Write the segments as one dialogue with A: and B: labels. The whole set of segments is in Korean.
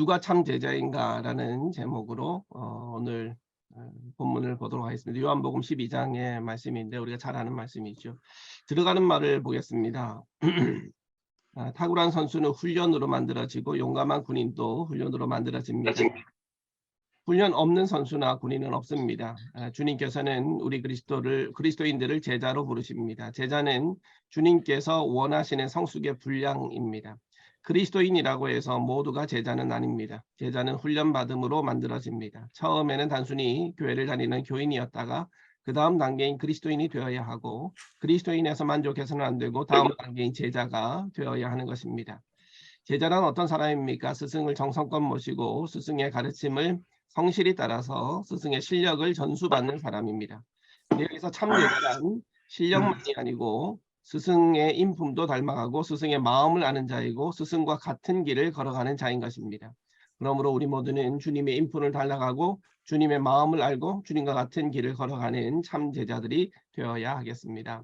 A: 누가 참 제자인가라는 제목으로 오늘 본문을 보도록 하겠습니다. 요한복음 12장의 말씀인데 우리가 잘 아는 말씀이죠. 들어가는 말을 보겠습니다. 탁월한 선수는 훈련으로 만들어지고 용감한 군인도 훈련으로 만들어집니다. 훈련 없는 선수나 군인은 없습니다. 주님께서는 우리 그리스도인들을 제자로 부르십니다. 제자는 주님께서 원하시는 성숙의 분량입니다. 그리스도인이라고 해서 모두가 제자는 아닙니다. 제자는 훈련받음으로 만들어집니다. 처음에는 단순히 교회를 다니는 교인이었다가 그 다음 단계인 그리스도인이 되어야 하고, 그리스도인에서 만족해서는 안 되고 다음 단계인 제자가 되어야 하는 것입니다. 제자란 어떤 사람입니까? 스승을 정성껏 모시고 스승의 가르침을 성실히 따라서 스승의 실력을 전수받는 사람입니다. 여기서 참 제자란 실력만이 아니고 스승의 인품도 닮아가고 스승의 마음을 아는 자이고 스승과 같은 길을 걸어가는 자인 것입니다. 그러므로 우리 모두는 주님의 인품을 닮아가고 주님의 마음을 알고 주님과 같은 길을 걸어가는 참 제자들이 되어야 하겠습니다.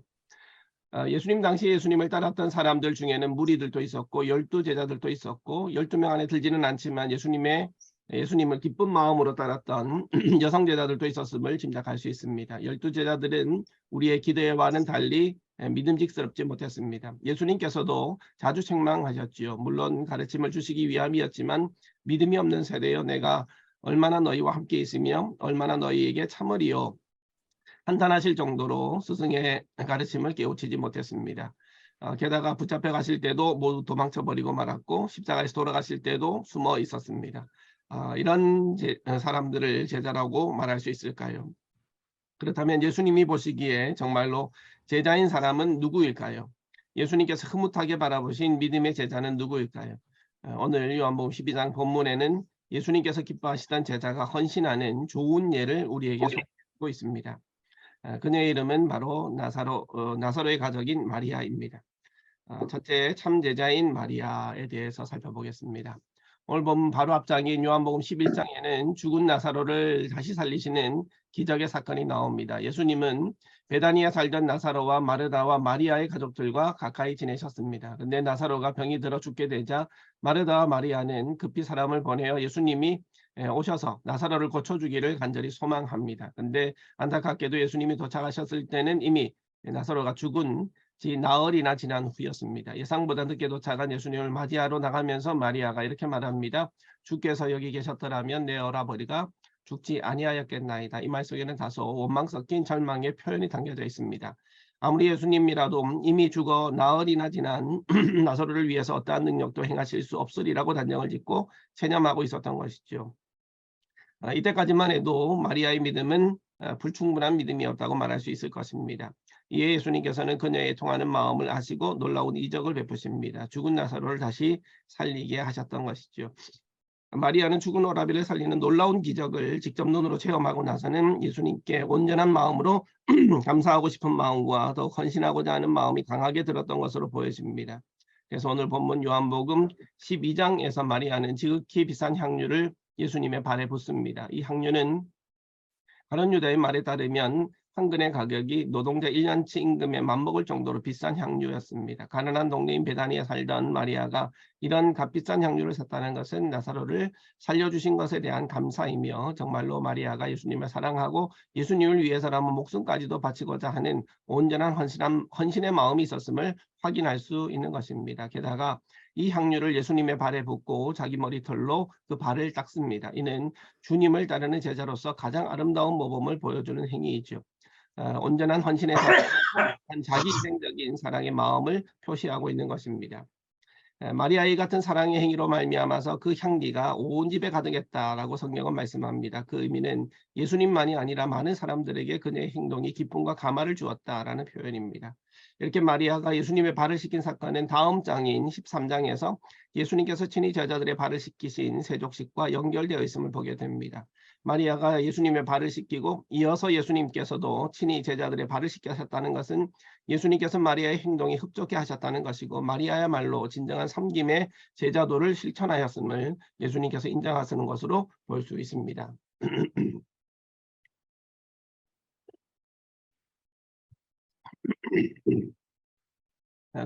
A: 예수님 당시 예수님을 따랐던 사람들 중에는 무리들도 있었고 12제자들도 있었고 12명 안에 들지는 않지만 예수님을 기쁜 마음으로 따랐던 여성 제자들도 있었음을 짐작할 수 있습니다. 12제자들은 우리의 기대와는 달리 믿음직스럽지 못했습니다. 예수님께서도 자주 책망하셨지요. 물론 가르침을 주시기 위함이었지만 믿음이 없는 세대여 내가 얼마나 너희와 함께 있으며 얼마나 너희에게 참으리요. 한탄하실 정도로 스승의 가르침을 깨우치지 못했습니다. 게다가 붙잡혀 가실 때도 모두 도망쳐버리고 말았고 십자가에서 돌아가실 때도 숨어 있었습니다. 이런 사람들을 제자라고 말할 수 있을까요? 그렇다면 예수님이 보시기에 정말로 제자인 사람은 누구일까요? 예수님께서 흐뭇하게 바라보신 믿음의 제자는 누구일까요? 오늘 요한복음 12장 본문에는 예수님께서 기뻐하시던 제자가 헌신하는 좋은 예를 우리에게 소개하고 있습니다. 그녀의 이름은 바로 나사로의 가족인 마리아입니다. 첫째 참 제자인 마리아에 대해서 살펴보겠습니다. 오늘 보면 바로 앞장인 요한복음 11장에는 죽은 나사로를 다시 살리시는 기적의 사건이 나옵니다. 예수님은 베다니에 살던 나사로와 마르다와 마리아의 가족들과 가까이 지내셨습니다. 근데 나사로가 병이 들어 죽게 되자 마르다와 마리아는 급히 사람을 보내어 예수님이 오셔서 나사로를 고쳐주기를 간절히 소망합니다. 근데 안타깝게도 예수님이 도착하셨을 때는 이미 나사로가 죽은 지 나흘이나 지난 후였습니다. 예상보다 늦게 도착한 예수님을 맞이하러 나가면서 마리아가 이렇게 말합니다. 주께서 여기 계셨더라면 내 오라버니가 죽지 아니하였겠나이다. 이 말 속에는 다소 원망 섞인 절망의 표현이 담겨져 있습니다. 아무리 예수님이라도 이미 죽어 나흘이나 지난 나사로를 위해서 어떠한 능력도 행하실 수 없으리라고 단정을 짓고 체념하고 있었던 것이죠. 이때까지만 해도 마리아의 믿음은 불충분한 믿음이었다고 말할 수 있을 것입니다. 이에 예수님께서는 그녀의 통하는 마음을 아시고 놀라운 이적을 베푸십니다. 죽은 나사로를 다시 살리게 하셨던 것이죠. 마리아는 죽은 오라비를 살리는 놀라운 기적을 직접 눈으로 체험하고 나서는 예수님께 온전한 마음으로 감사하고 싶은 마음과 더욱 헌신하고자 하는 마음이 강하게 들었던 것으로 보여집니다. 그래서 오늘 본문 요한복음 12장에서 마리아는 지극히 비싼 향유를 예수님의 발에 붓습니다. 이 향유는 다른 유다의 말에 따르면 한 근의 가격이 노동자 1년치 임금에 맞먹을 정도로 비싼 향유였습니다. 가난한 동네인 베다니에 살던 마리아가 이런 값비싼 향유를 샀다는 것은 나사로를 살려주신 것에 대한 감사이며 정말로 마리아가 예수님을 사랑하고 예수님을 위해서라면 목숨까지도 바치고자 하는 온전한 헌신의 마음이 있었음을 확인할 수 있는 것입니다. 게다가 이 향유를 예수님의 발에 붓고 자기 머리털로 그 발을 닦습니다. 이는 주님을 따르는 제자로서 가장 아름다운 모범을 보여주는 행위이죠. 온전한 헌신에서 자기희생적인 사랑의 마음을 표시하고 있는 것입니다. 마리아의 같은 사랑의 행위로 말미암아서 그 향기가 온 집에 가득했다라고 성경은 말씀합니다. 그 의미는 예수님만이 아니라 많은 사람들에게 그녀의 행동이 기쁨과 감화를 주었다라는 표현입니다. 이렇게 마리아가 예수님의 발을 씻긴 사건은 다음 장인 13장에서 예수님께서 친히 제자들의 발을 씻기신 세족식과 연결되어 있음을 보게 됩니다. 마리아가 예수님의 발을 씻기고 이어서 예수님께서도 친히 제자들의 발을 씻기셨다는 것은 예수님께서 마리아의 행동이 흡족해 하셨다는 것이고 마리아야말로 진정한 섬김의 제자도를 실천하였음을 예수님께서 인정하시는 것으로 볼 수 있습니다.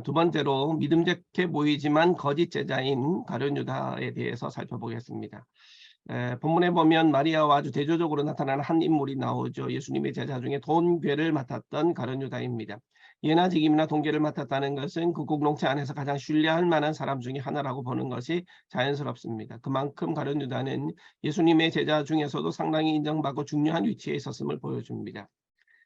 A: 두 번째로 믿음직해 보이지만 거짓 제자인 가룟 유다에 대해서 살펴보겠습니다. 본문에 보면 마리아와 아주 대조적으로 나타나는 한 인물이 나오죠. 예수님의 제자 중에 돈괴를 맡았던 가룟 유다입니다. 예나 직임이나 돈괴를 맡았다는 것은 그 공동체 안에서 가장 신뢰할 만한 사람 중에 하나라고 보는 것이 자연스럽습니다. 그만큼 가룟 유다는 예수님의 제자 중에서도 상당히 인정받고 중요한 위치에 있었음을 보여줍니다.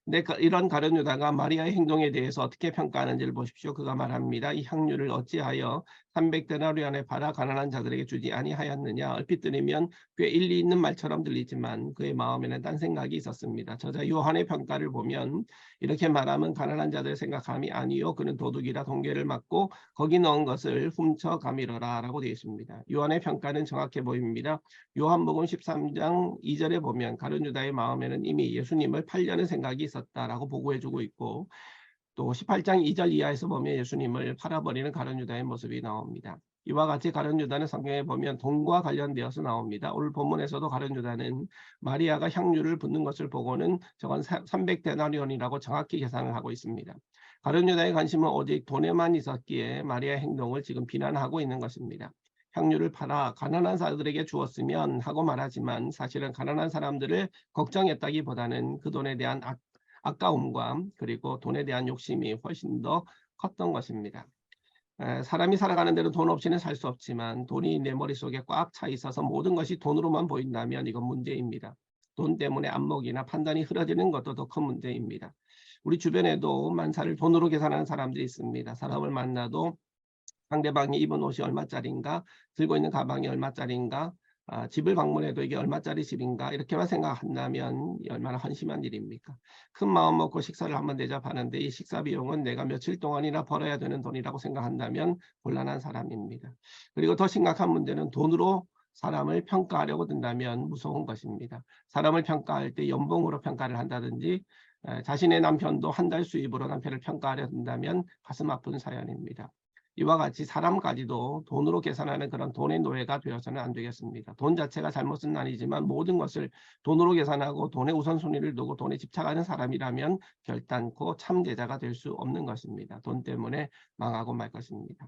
A: 근데 이런 가룟 유다가 마리아의 행동에 대해서 어떻게 평가하는지를 보십시오. 그가 말합니다. 이 향유를 어찌하여 300데나리온에 팔아 가난한 자들에게 주지 아니하였느냐. 얼핏 들으면 꽤 일리 있는 말처럼 들리지만 그의 마음에는 딴 생각이 있었습니다. 저자 요한의 평가를 보면 이렇게 말하면 가난한 자들 생각함이 아니요 그는 도둑이라 돈괴를 맞고 거기 넣은 것을 훔쳐 가미러라 라고 되어 있습니다. 요한의 평가는 정확해 보입니다. 요한복음 13장 2절에 보면 가룟 유다의 마음에는 이미 예수님을 팔려는 생각이 있었다라고 보고해주고 있고, 또 18장 2절 이하에서 보면 예수님을 팔아버리는 가룟 유다의 모습이 나옵니다. 이와 같이 가룟 유다는 성경에 보면 돈과 관련되어서 나옵니다. 오늘 본문에서도 가룟 유다는 마리아가 향유를 붓는 것을 보고는 저건 300데나리온이라고 정확히 계산을 하고 있습니다. 가룟 유다의 관심은 오직 돈에만 있었기에 마리아의 행동을 지금 비난하고 있는 것입니다. 향유를 팔아 가난한 사람들에게 주었으면 하고 말하지만 사실은 가난한 사람들을 걱정했다기보다는 그 돈에 대한 아까움과 그리고 돈에 대한 욕심이 훨씬 더 컸던 것입니다. 사람이 살아가는 데는 돈 없이는 살 수 없지만 돈이 내 머릿속에 꽉 차 있어서 모든 것이 돈으로만 보인다면 이건 문제입니다. 돈 때문에 안목이나 판단이 흐려지는 것도 더 큰 문제입니다. 우리 주변에도 만사를 돈으로 계산하는 사람들이 있습니다. 사람을 만나도 상대방이 입은 옷이 얼마짜리인가, 들고 있는 가방이 얼마짜리인가, 집을 방문해도 이게 얼마짜리 집인가 이렇게만 생각한다면 얼마나 한심한 일입니까? 큰 마음 먹고 식사를 한번 대접하는데 이 식사 비용은 내가 며칠 동안이나 벌어야 되는 돈이라고 생각한다면 곤란한 사람입니다. 그리고 더 심각한 문제는 돈으로 사람을 평가하려고 든다면 무서운 것입니다. 사람을 평가할 때 연봉으로 평가를 한다든지 자신의 남편도 한 달 수입으로 남편을 평가하려 든다면 가슴 아픈 사연입니다. 이와 같이 사람까지도 돈으로 계산하는 그런 돈의 노예가 되어서는 안 되겠습니다. 돈 자체가 잘못은 아니지만 모든 것을 돈으로 계산하고 돈의 우선순위를 두고 돈에 집착하는 사람이라면 결단코 참 제자가 될 수 없는 것입니다. 돈 때문에 망하고 말 것입니다.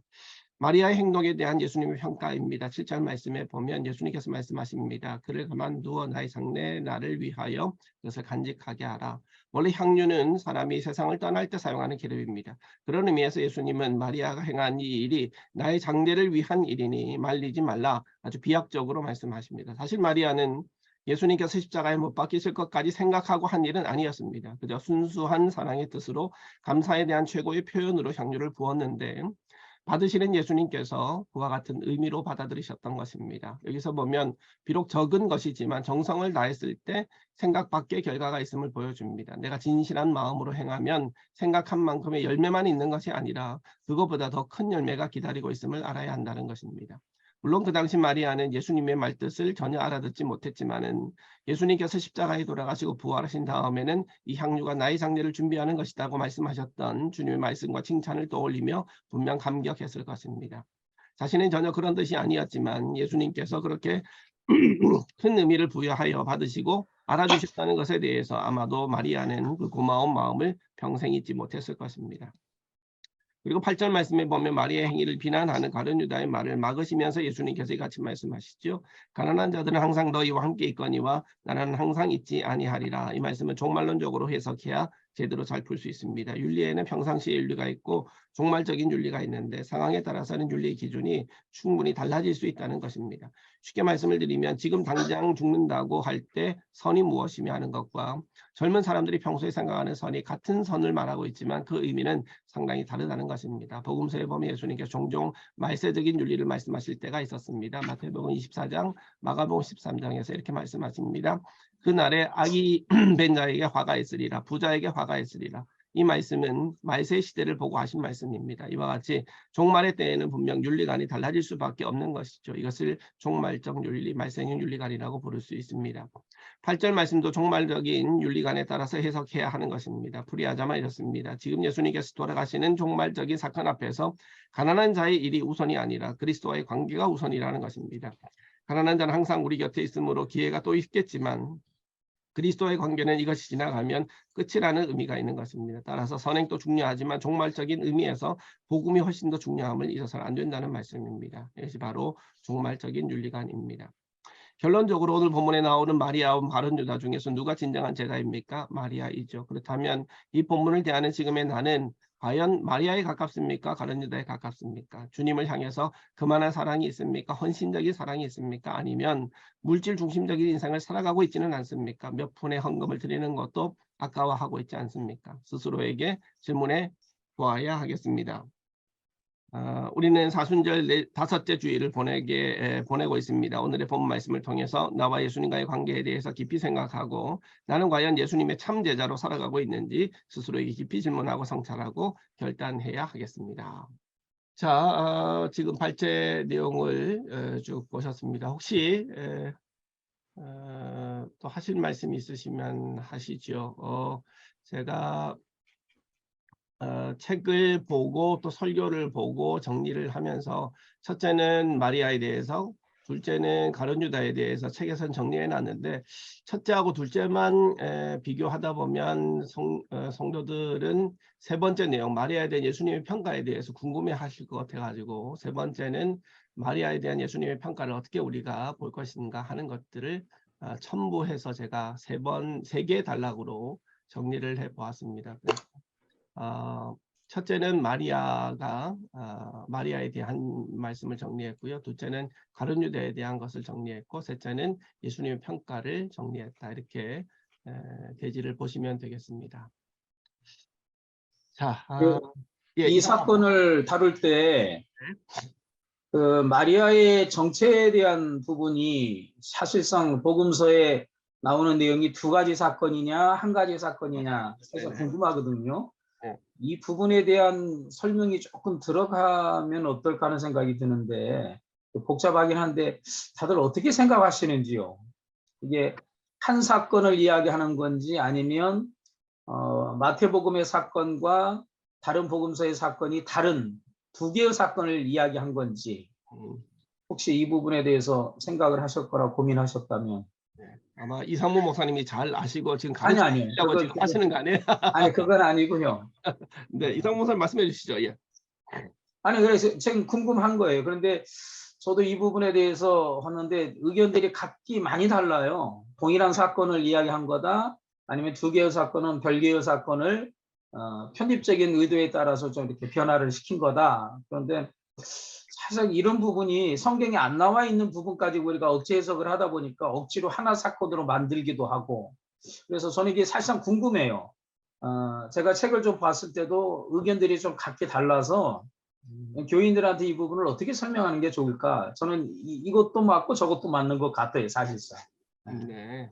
A: 마리아의 행동에 대한 예수님의 평가입니다. 7절 말씀에 보면 예수님께서 말씀하십니다. 그를 가만두어 나의 장래 나를 위하여 그것을 간직하게 하라. 원래 향유는 사람이 세상을 떠날 때 사용하는 기름입니다. 그런 의미에서 예수님은 마리아가 행한 이 일이 나의 장래를 위한 일이니 말리지 말라. 아주 비약적으로 말씀하십니다. 사실 마리아는 예수님께서 십자가에 못 박히실 것까지 생각하고 한 일은 아니었습니다. 그저 순수한 사랑의 뜻으로 감사에 대한 최고의 표현으로 향유를 부었는데 받으시는 예수님께서 그와 같은 의미로 받아들이셨던 것입니다. 여기서 보면 비록 적은 것이지만 정성을 다했을 때 생각 밖의 결과가 있음을 보여줍니다. 내가 진실한 마음으로 행하면 생각한 만큼의 열매만 있는 것이 아니라 그것보다 더 큰 열매가 기다리고 있음을 알아야 한다는 것입니다. 물론 그 당시 마리아는 예수님의 말뜻을 전혀 알아듣지 못했지만은 예수님께서 십자가에 돌아가시고 부활하신 다음에는 이 향유가 나의 장래를 준비하는 것이라고 말씀하셨던 주님의 말씀과 칭찬을 떠올리며 분명 감격했을 것입니다. 자신은 전혀 그런 뜻이 아니었지만 예수님께서 그렇게 큰 의미를 부여하여 받으시고 알아주셨다는 것에 대해서 아마도 마리아는 그 고마운 마음을 평생 잊지 못했을 것입니다. 그리고 8절 말씀에 보면 마리아의 행위를 비난하는 가룟 유다의 말을 막으시면서 예수님께서 같이 말씀하시죠. 가난한 자들은 항상 너희와 함께 있거니와 나는 항상 있지 아니하리라. 이 말씀은 종말론적으로 해석해야 제대로 잘 풀 수 있습니다. 윤리에는 평상시의 윤리가 있고 종말적인 윤리가 있는데 상황에 따라서는 윤리의 기준이 충분히 달라질 수 있다는 것입니다. 쉽게 말씀을 드리면 지금 당장 죽는다고 할 때 선이 무엇이며 하는 것과 젊은 사람들이 평소에 생각하는 선이 같은 선을 말하고 있지만 그 의미는 상당히 다르다는 것입니다. 복음서에 보면 예수님께서 종종 말세적인 윤리를 말씀하실 때가 있었습니다. 마태복음 24장, 마가복음 13장에서 이렇게 말씀하십니다. 그날에 악이 된 자에게 화가 있으리라. 부자에게 화가 있으리라. 이 말씀은 말세 시대를 보고 하신 말씀입니다. 이와 같이 종말의 때에는 분명 윤리관이 달라질 수밖에 없는 것이죠. 이것을 종말적 윤리, 말세형 윤리관이라고 부를 수 있습니다. 8절 말씀도 종말적인 윤리관에 따라서 해석해야 하는 것입니다. 풀이하자면 이렇습니다. 지금 예수님께서 돌아가시는 종말적인 사건 앞에서 가난한 자의 일이 우선이 아니라 그리스도와의 관계가 우선이라는 것입니다. 가난한 자는 항상 우리 곁에 있으므로 기회가 또 있겠지만 그리스도의 관계는 이것이 지나가면 끝이라는 의미가 있는 것입니다. 따라서 선행도 중요하지만 종말적인 의미에서 복음이 훨씬 더 중요함을 잊어서는 안 된다는 말씀입니다. 이것이 바로 종말적인 윤리관입니다. 결론적으로 오늘 본문에 나오는 마리아와 바른 유다 중에서 누가 진정한 제자입니까? 마리아이죠. 그렇다면 이 본문을 대하는 지금의 나는 과연 마리아에 가깝습니까? 바른 유다에 가깝습니까? 주님을 향해서 그만한 사랑이 있습니까? 헌신적인 사랑이 있습니까? 아니면 물질 중심적인 인생을 살아가고 있지는 않습니까? 몇 푼의 헌금을 드리는 것도 아까워하고 있지 않습니까? 스스로에게 질문해 보아야 하겠습니다. 우리는 사순절 다섯째 주일을 보내고 있습니다. 오늘의 본문 말씀을 통해서 나와 예수님과의 관계에 대해서 깊이 생각하고 나는 과연 예수님의 참 제자로 살아가고 있는지 스스로에게 깊이 질문하고 성찰하고 결단해야 하겠습니다. 자, 지금 발제 내용을 쭉 보셨습니다. 혹시 또 하실 말씀이 있으시면 하시죠. 제가 책을 보고 또 설교를 보고 정리를 하면서 첫째는 마리아에 대해서, 둘째는 가룟 유다에 대해서 책에선 정리해 놨는데 첫째하고 둘째만 비교하다 보면 성도들은 세 번째 내용 마리아에 대한 예수님의 평가에 대해서 궁금해 하실 것 같아 가지고 세 번째는 마리아에 대한 예수님의 평가를 어떻게 우리가 볼 것인가 하는 것들을 첨부해서 제가 세 개의 단락으로 정리를 해 보았습니다. 첫째는 마리아에 대한 말씀을 정리했고요. 둘째는 가룟 유다에 대한 것을 정리했고, 셋째는 예수님의 평가를 정리했다. 이렇게 대지를 보시면 되겠습니다. 자, 예,
B: 이 사건을 다룰 때 그 마리아의 정체에 대한 부분이 사실상 복음서에 나오는 내용이 두 가지 사건이냐 한 가지 사건이냐 사실 궁금하거든요.
A: 네.
B: 이 부분에 대한 설명이 조금 들어가면 어떨까 하는 생각이 드는데 복잡하긴 한데 다들 어떻게 생각하시는지요? 이게 한 사건을 이야기하는 건지 아니면 마태복음의 사건과 다른 복음서의 사건이 다른 두 개의 사건을 이야기한 건지 혹시 이 부분에 대해서 생각을 하실 거라 고민하셨다면.
A: 네. 아마 이상무 목사님이 잘 아시고 지금
B: 아니요.
A: 가르치려고 지금 하시는 거 아니에요?
B: 아니 그건 아니군요.
A: 네, 이상무 목사님 말씀해 주시죠. 예.
B: 아니 그래서 지금 궁금한 거예요. 그런데 저도 이 부분에 대해서 하는데 의견들이 각기 많이 달라요. 동일한 사건을 이야기한 거다 아니면 두 개의 사건은 별개의 사건을 편집적인 의도에 따라서 좀 이렇게 변화를 시킨 거다. 그런데 사실 이런 부분이 성경에 안 나와 있는 부분까지 우리가 억지 해석을 하다 보니까 억지로 하나 사건으로 만들기도 하고 그래서 저는 이게 사실상 궁금해요. 제가 책을 좀 봤을 때도 의견들이 좀 각기 달라서 교인들한테 이 부분을 어떻게 설명하는 게 좋을까? 저는 이것도 맞고 저것도 맞는 것 같아요, 사실상.
A: 네.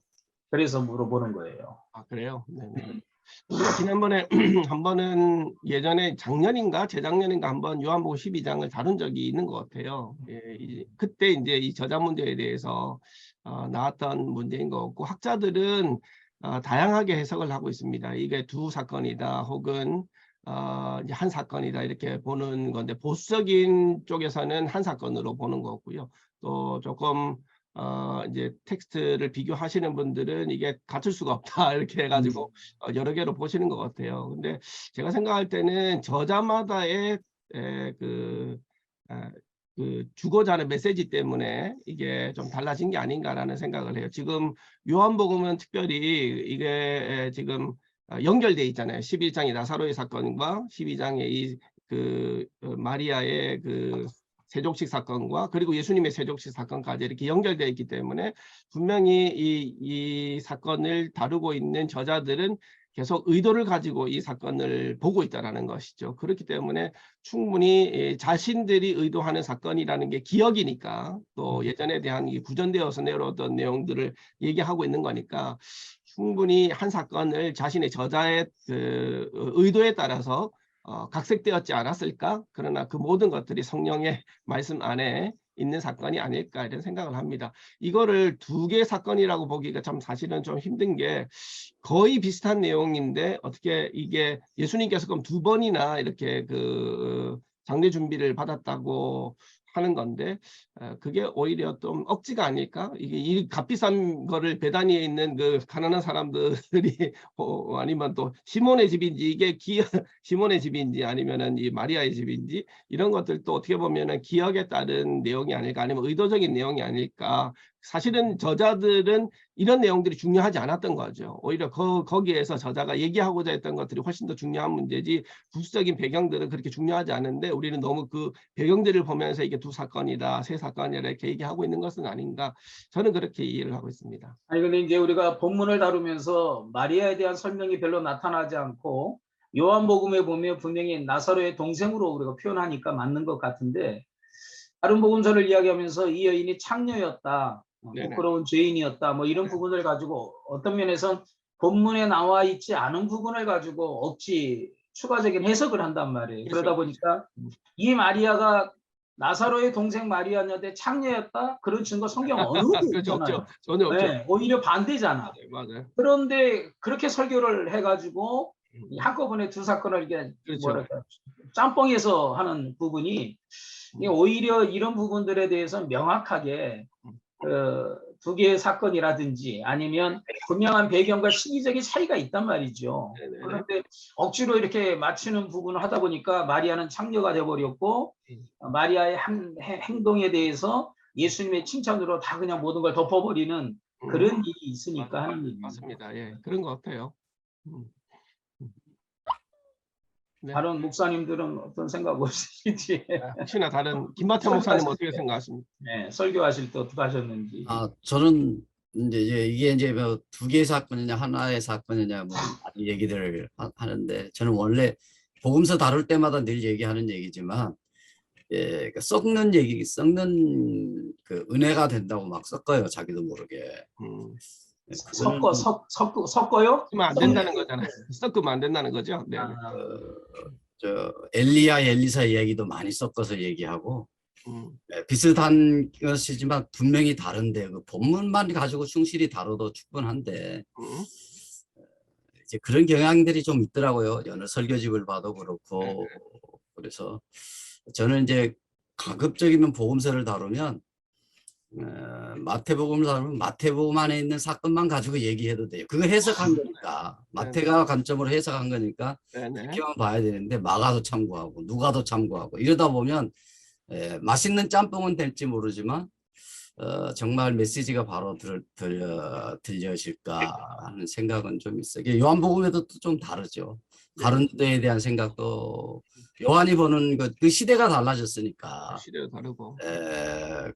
B: 그래서 물어보는 거예요.
A: 아, 그래요? 네네. 우리가 지난번에 한 번은 예전에 작년인가 재작년인가 한번 요한복음 12장을 다룬 적이 있는 것 같아요. 예, 그때 이제 이 저자 문제에 대해서 나왔던 문제인 것 같고 학자들은 다양하게 해석을 하고 있습니다. 이게 두 사건이다 혹은 이제 한 사건이다 이렇게 보는 건데 보수적인 쪽에서는 한 사건으로 보는 거고요. 또 조금 이제 텍스트를 비교하시는 분들은 이게 같을 수가 없다 이렇게 해가지고 여러 개로 보시는 것 같아요. 근데 제가 생각할 때는 저자마다의 그 주고자 하는 메시지 때문에 이게 좀 달라진 게 아닌가라는 생각을 해요. 지금 요한복음은 특별히 이게 지금 연결돼 있잖아요. 11장의 나사로의 사건과 12장의 마리아의 세족식 사건과 그리고 예수님의 세족식 사건까지 이렇게 연결되어 있기 때문에 분명히 이 사건을 다루고 있는 저자들은 계속 의도를 가지고 이 사건을 보고 있다는 것이죠. 그렇기 때문에 충분히 자신들이 의도하는 사건이라는 게 기억이니까 또 예전에 대한 구전되어서 내려오던 내용들을 얘기하고 있는 거니까 충분히 한 사건을 자신의 저자의 의도에 따라서 각색되었지 않았을까? 그러나 그 모든 것들이 성령의 말씀 안에 있는 사건이 아닐까 이런 생각을 합니다. 이거를 두 개의 사건이라고 보기가 참 사실은 좀 힘든 게 거의 비슷한 내용인데 어떻게 이게 예수님께서 그럼 두 번이나 이렇게 장례 준비를 받았다고 하는 건데 그게 오히려 좀 억지가 아닐까? 이게 이 값비싼 거를 배단위에 있는 그 가난한 사람들이 아니면 또 시몬의 집인지 이게 시몬의 집인지 아니면은 이 마리아의 집인지 이런 것들도 어떻게 보면은 기억에 따른 내용이 아닐까 아니면 의도적인 내용이 아닐까. 사실은 저자들은 이런 내용들이 중요하지 않았던 거죠. 오히려 거기에서 저자가 얘기하고자 했던 것들이 훨씬 더 중요한 문제지 부수적인 배경들은 그렇게 중요하지 않은데 우리는 너무 그 배경들을 보면서 이게 2사건이다, 3사건이다 이렇게 얘기하고 있는 것은 아닌가 저는 그렇게 이해를 하고 있습니다.
B: 아니 근데 이제 우리가 본문을 다루면서 마리아에 대한 설명이 별로 나타나지 않고 요한복음에 보면 분명히 나사로의 동생으로 우리가 표현하니까 맞는 것 같은데 다른 복음서를 이야기하면서 이 여인이 창녀였다,
A: 네네.
B: 부끄러운 죄인이었다, 뭐 이런 부분을 가지고 어떤 면에선 본문에 나와 있지 않은 부분을 가지고 억지 추가적인 해석을 한단 말이에요.
A: 그렇죠.
B: 그러다 보니까 이 마리아가 나사로의 동생 마리아였는데 창녀였다? 그런 증거 성경 어느 곳에
A: 그렇죠. 없죠.
B: 없잖아요.
A: 전혀 없죠.
B: 네, 오히려 반대잖아.
A: 맞아요.
B: 그런데 그렇게 설교를 해가지고
A: 음,
B: 한꺼번에 2사건을 이게
A: 그렇죠.
B: 뭐랄까 짬뽕해서 하는 부분이 오히려 이런 부분들에 대해서 명확하게 두 개의 사건이라든지 아니면 분명한 배경과 시기적인 차이가 있단 말이죠.
A: 네네네.
B: 그런데 억지로 이렇게 맞추는 부분을 하다 보니까 마리아는 창녀가 되어버렸고 마리아의 행동에 대해서 예수님의 칭찬으로 다 그냥 모든 걸 덮어버리는 그런 일이 있으니까 하는 얘기입니다.
A: 맞습니다. 예, 그런 것 같아요. 네.
B: 다른 목사님들은 어떤 생각 없으신지.
A: 혹시나 다른 김마태 목사님 어떻게 생각하십니까?
B: 네, 설교하실 때 어떻게 하셨는지.
C: 저는 이제 이게 이제 뭐 2개의 사건이냐 하나의 사건이냐 뭐 많은 얘기들을 하는데 저는 원래 복음서 다룰 때마다 늘 얘기하는 얘기지만 그 썩는 그 은혜가 된다고 막 섞어요, 자기도 모르게.
B: 섞어요?
A: 섞으면 안 된다는 거잖아요. 섞으면 안 된다는 거죠. 네.
C: 엘리야 엘리사 이야기도 많이 섞어서 얘기하고 비슷한 것이지만 분명히 다른데 그 본문만 가지고 충실히 다뤄도 충분한데 이제 그런 경향들이 좀 있더라고요. 어느 설교집을 봐도 그렇고. 그래서 저는 이제 가급적이면 복음서를 다루면 마태복음을 다루면 마태복음 안에 있는 사건만 가지고 얘기해도 돼요. 그거 해석한 거니까. 마태가 관점으로 해석한 거니까 그렇게만 봐야 되는데 마가도 참고하고 누가도 참고하고 이러다 보면 맛있는 짬뽕은 될지 모르지만 정말 메시지가 바로 들려질까 하는 생각은 좀 있어요. 요한복음에도 또 좀 다르죠. 다른 데에 대한 생각도 요한이 보는 그 시대가 달라졌으니까
A: 시대가 다르고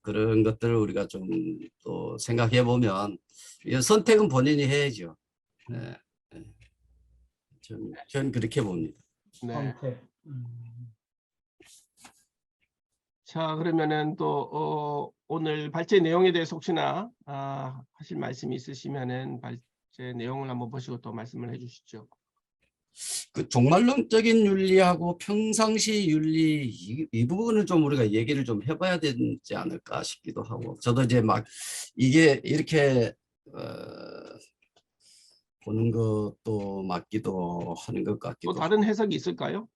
C: 그런 것들을 우리가 좀 또 생각해 보면 선택은 본인이 해야죠. 저는 그렇게 봅니다.
A: 네. 자, 그러면은 또 오늘 발제 내용에 대해서 혹시나 하실 말씀이 있으시면은 발제 내용을 한번 보시고 또 말씀을 해주시죠.
C: 그 종말론적인 윤리하고 평상시 윤리 이 부분을 좀 우리가 얘기를 좀 해봐야 되지 않을까 싶기도 하고 저도 이제 막 이게 이렇게 보는 것도 맞기도 하는 것 같기도
A: 또 다른 해석이 있을까요?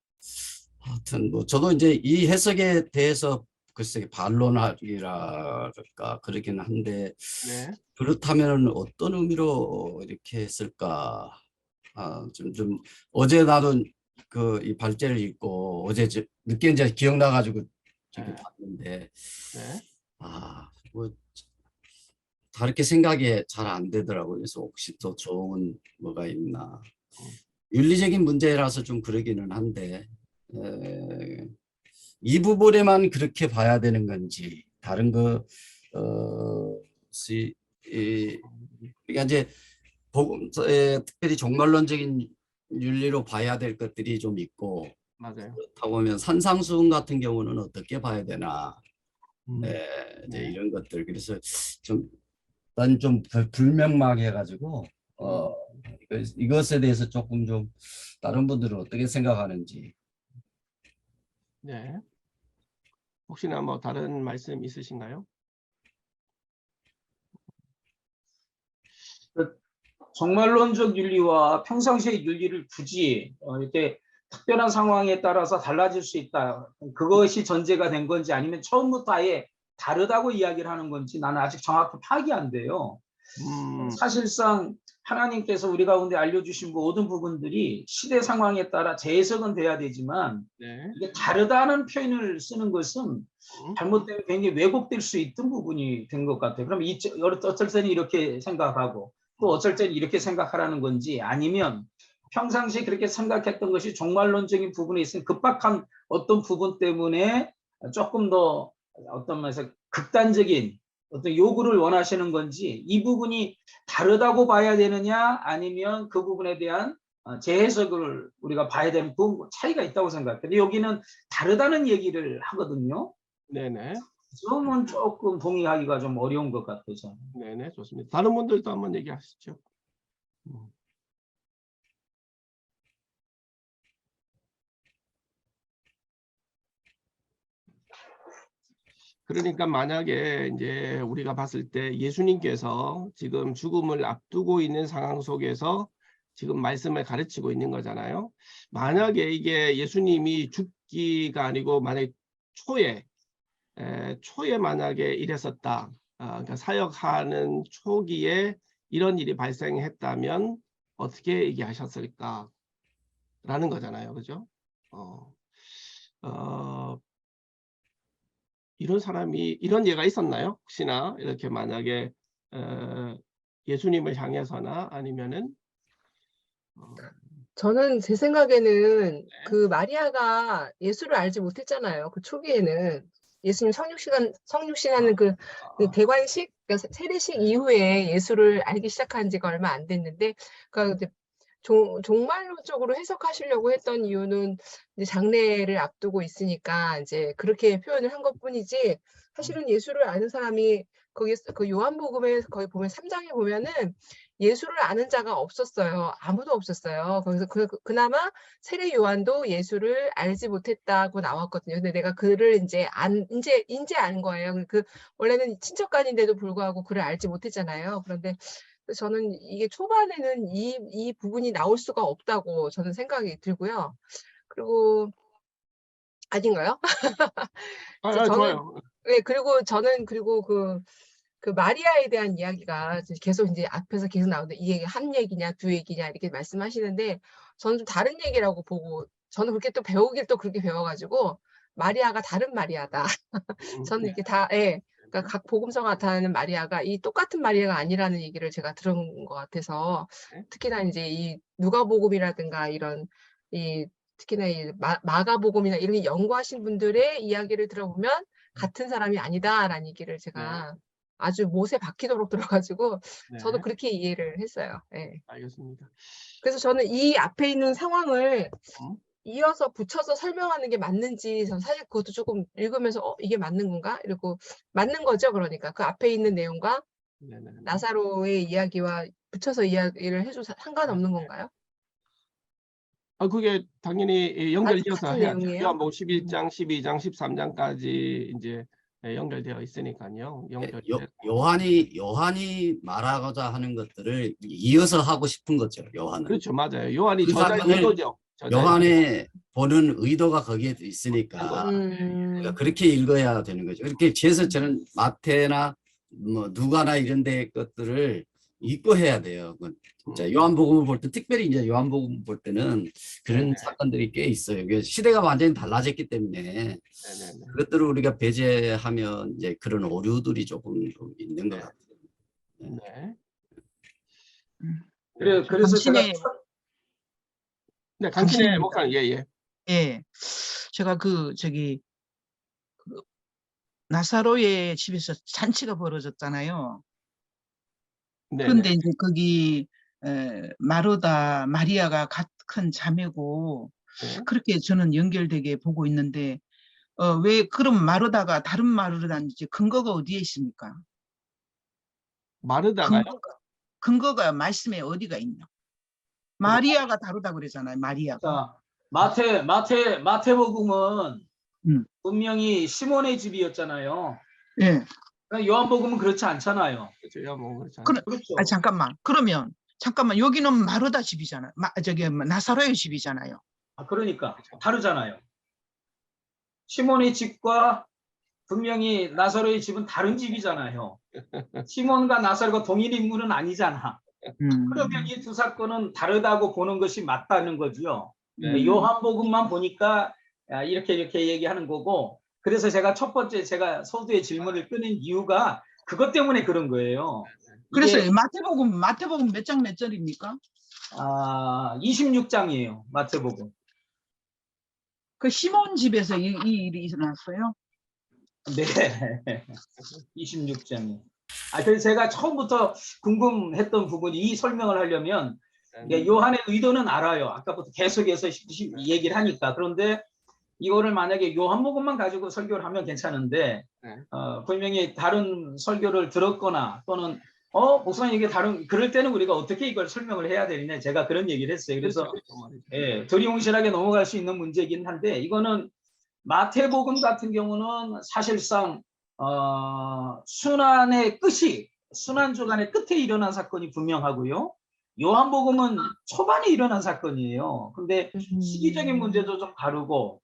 C: 하여튼 뭐 저도 이제 이 해석에 대해서 글쎄 반론하기랄까 그러긴 한데 그렇다면 어떤 의미로 이렇게 했을까 좀 어제 나도 그 이 발제를 읽고 어제 늦게 이제 기억나가지고 저기 봤는데 뭐 다르게 생각이 잘 안 되더라고요. 그래서 혹시 더 좋은 뭐가 있나 윤리적인 문제라서 좀 그러기는 한데 이 부분에만 그렇게 봐야 되는 건지 다른 것이 그러니까 이제 복음서에 특별히 종말론적인 윤리로 봐야 될 것들이 좀 있고
A: 맞아요.
C: 그렇다 보면 산상수훈 같은 경우는 어떻게 봐야 되나 이제 이런 것들 그래서 난 좀 불명확해 가지고 이것에 대해서 조금 좀 다른 분들은 어떻게 생각하는지.
A: 네. 혹시나 뭐 다른 말씀 있으신가요?
B: 종말론적 윤리와 평상시의 윤리를 굳이 이렇게 특별한 상황에 따라서 달라질 수 있다. 그것이 전제가 된 건지 아니면 처음부터 아예 다르다고 이야기를 하는 건지 나는 아직 정확히 파악이 안 돼요. 사실상 하나님께서 우리 가운데 알려주신 모든 부분들이 시대 상황에 따라 재해석은 돼야 되지만
A: 네.
B: 이게 다르다는 표현을 쓰는 것은 잘못되면 굉장히 왜곡될 수 있던 부분이 된 것 같아요. 그럼 어쩔 때는 이렇게 생각하고 또 어쩔 때는 이렇게 생각하라는 건지 아니면 평상시에 그렇게 생각했던 것이 종말론적인 부분에 있으면 급박한 어떤 부분 때문에 조금 더 어떤 면에서 극단적인 어떤 요구를 원하시는 건지 이 부분이 다르다고 봐야 되느냐 아니면 그 부분에 대한 재해석을 우리가 봐야 되는 그 차이가 있다고 생각해요. 근데 여기는 다르다는 얘기를 하거든요.
A: 네네.
B: 그러면 조금 동의하기가 좀 어려운 것 같아요. 저는.
A: 네네, 좋습니다. 다른 분들도 한번 얘기하시죠. 그러니까 만약에 이제 우리가 봤을 때 예수님께서 지금 죽음을 앞두고 있는 상황 속에서 지금 말씀을 가르치고 있는 거잖아요. 만약에 이게 예수님이 죽기가 아니고 만약에 초에 만약에 이랬었다. 그러니까 사역하는 초기에 이런 일이 발생했다면 어떻게 얘기하셨을까? 라는 거잖아요. 그죠? 이런 사람이 이런 예가 있었나요? 혹시나 이렇게 만약에 예수님을 향해서나 아니면은
D: 저는 제 생각에는 그 마리아가 예수를 알지 못했잖아요. 그 초기에는 예수님 성육신하는 그 대관식, 그러니까 세례식 이후에 예수를 알기 시작한 지가 얼마 안 됐는데, 그러니까 이제 종말론적으로 해석하시려고 했던 이유는 이제 장례를 앞두고 있으니까 이제 그렇게 표현을 한 것뿐이지, 사실은 예수를 아는 사람이 거기 그 요한복음에 거기 보면 3장에 보면은 예수를 아는 자가 없었어요. 아무도 없었어요. 거기서 그나마 세례 요한도 예수를 알지 못했다고 나왔거든요. 근데 내가 그를 이제 아는 거예요. 원래는 친척간인데도 불구하고 그를 알지 못했잖아요. 그런데 저는 이게 초반에는 이 부분이 나올 수가 없다고 저는 생각이 들고요. 그리고 아닌가요? 저는
A: 좋아요.
D: 네, 그리고 저는 그 마리아에 대한 이야기가 계속 이제 앞에서 계속 나오는데 이게 한 얘기냐 두 얘기냐 이렇게 말씀하시는데 저는 좀 다른 얘기라고 보고, 저는 그렇게 또 배우길 또 그렇게 배워가지고 마리아가 다른 마리아다. 저는 이렇게 그러니까 각 복음서 나타나는 마리아가 이 똑같은 마리아가 아니라는 얘기를 제가 들은 것 같아서, 특히나 이제 이 누가복음이라든가 이런 특히나 이 마가복음이나 이런 게 연구하신 분들의 이야기를 들어보면 같은 사람이 아니다라는 얘기를 제가 아주 못에 박히도록 들어가지고 저도 그렇게 이해를 했어요. 네.
A: 알겠습니다.
D: 그래서 저는 이 앞에 있는 상황을 이어서 붙여서 설명하는 게 맞는지 저는 사실 그것도 조금 읽으면서 이게 맞는 건가? 이러고 맞는 거죠. 그러니까 그 앞에 있는 내용과 나사로의 이야기와 붙여서 이야기를 해줘서 상관없는 건가요?
A: 그게 당연히 연결되어서
D: 같은
A: 해야죠.
D: 내용이에요?
A: 요한복음 11장, 12장, 13장까지 이제 연결되어 있으니까요.
C: 요한이 말하고자 하는 것들을 이어서 하고 싶은 거죠. 요한은.
A: 그렇죠, 맞아요. 요한이
C: 그
A: 저자의
C: 사건을
A: 의도죠.
C: 요한의 보는 의도가 거기에 있으니까
D: 음.
C: 그렇게 읽어야 되는 거죠. 그렇게 해서 저는 마태나 뭐 누가나 이런 데 것들을 읽고 해야 돼요. 진짜 요한복음을 볼 때, 특별히 이제 요한복음 볼 때는 그런 사건들이 꽤 있어요. 시대가 완전히 달라졌기 때문에 그것들을 우리가 배제하면 이제 그런 오류들이 조금 있는 것 같아요.
A: 네.
B: 그래서
A: 강신의 목사님,
E: 예, 제가 나사로의 집에서 잔치가 벌어졌잖아요. 그런데 이제 거기 마르다 마리아가 큰 자매고 그렇게 저는 연결되게 보고 있는데 왜 그럼 마르다가 다른 마르다인지 근거가 어디에 있습니까?
A: 마르다가요?
E: 근거가 말씀에 어디가 있나? 마리아가 다르다고 그러잖아요. 마리아가.
B: 자, 마태복음은 분명히 시몬의 집이었잖아요.
E: 예.
B: 요한복음은 그렇지 않잖아요.
E: 그렇죠. 잠깐만. 그러면 여기는 마르다 집이잖아요. 나사로의 집이잖아요.
B: 그러니까
A: 그렇죠.
B: 다르잖아요. 시몬의 집과 분명히 나사로의 집은 다른 집이잖아요. 시몬과 나사로가 동일 인물은 아니잖아. 그러면 이 두 사건은 다르다고 보는 것이 맞다는 거죠.
A: 네.
B: 요한복음만 보니까 이렇게 얘기하는 거고, 그래서 제가 첫 번째 제가 서두에 질문을 꺼낸 이유가 그것 때문에 그런 거예요.
E: 그래서
B: 이게
E: 마태복음 몇 장 몇 절입니까?
B: 26장이에요. 마태복음.
E: 그 시몬 집에서 이 일이 일어났어요.
B: 네. 26장이. 그래서 제가 처음부터 궁금했던 부분이 이 설명을 하려면 요한의 의도는 알아요. 아까부터 계속해서 얘기를 하니까. 그런데 이거를 만약에 요한복음만 가지고 설교를 하면 괜찮은데 분명히 다른 설교를 들었거나 또는 목사님 이게 다른 그럴 때는 우리가 어떻게 이걸 설명을 해야 되느냐 제가 그런 얘기를 했어요. 그래서 두리뭉실하게 넘어갈 수 있는 문제이긴 한데 이거는 마태복음 같은 경우는 사실상 순환주간의 끝에 일어난 사건이 분명하고요. 요한복음은 초반에 일어난 사건이에요. 근데 시기적인 문제도 좀 다르고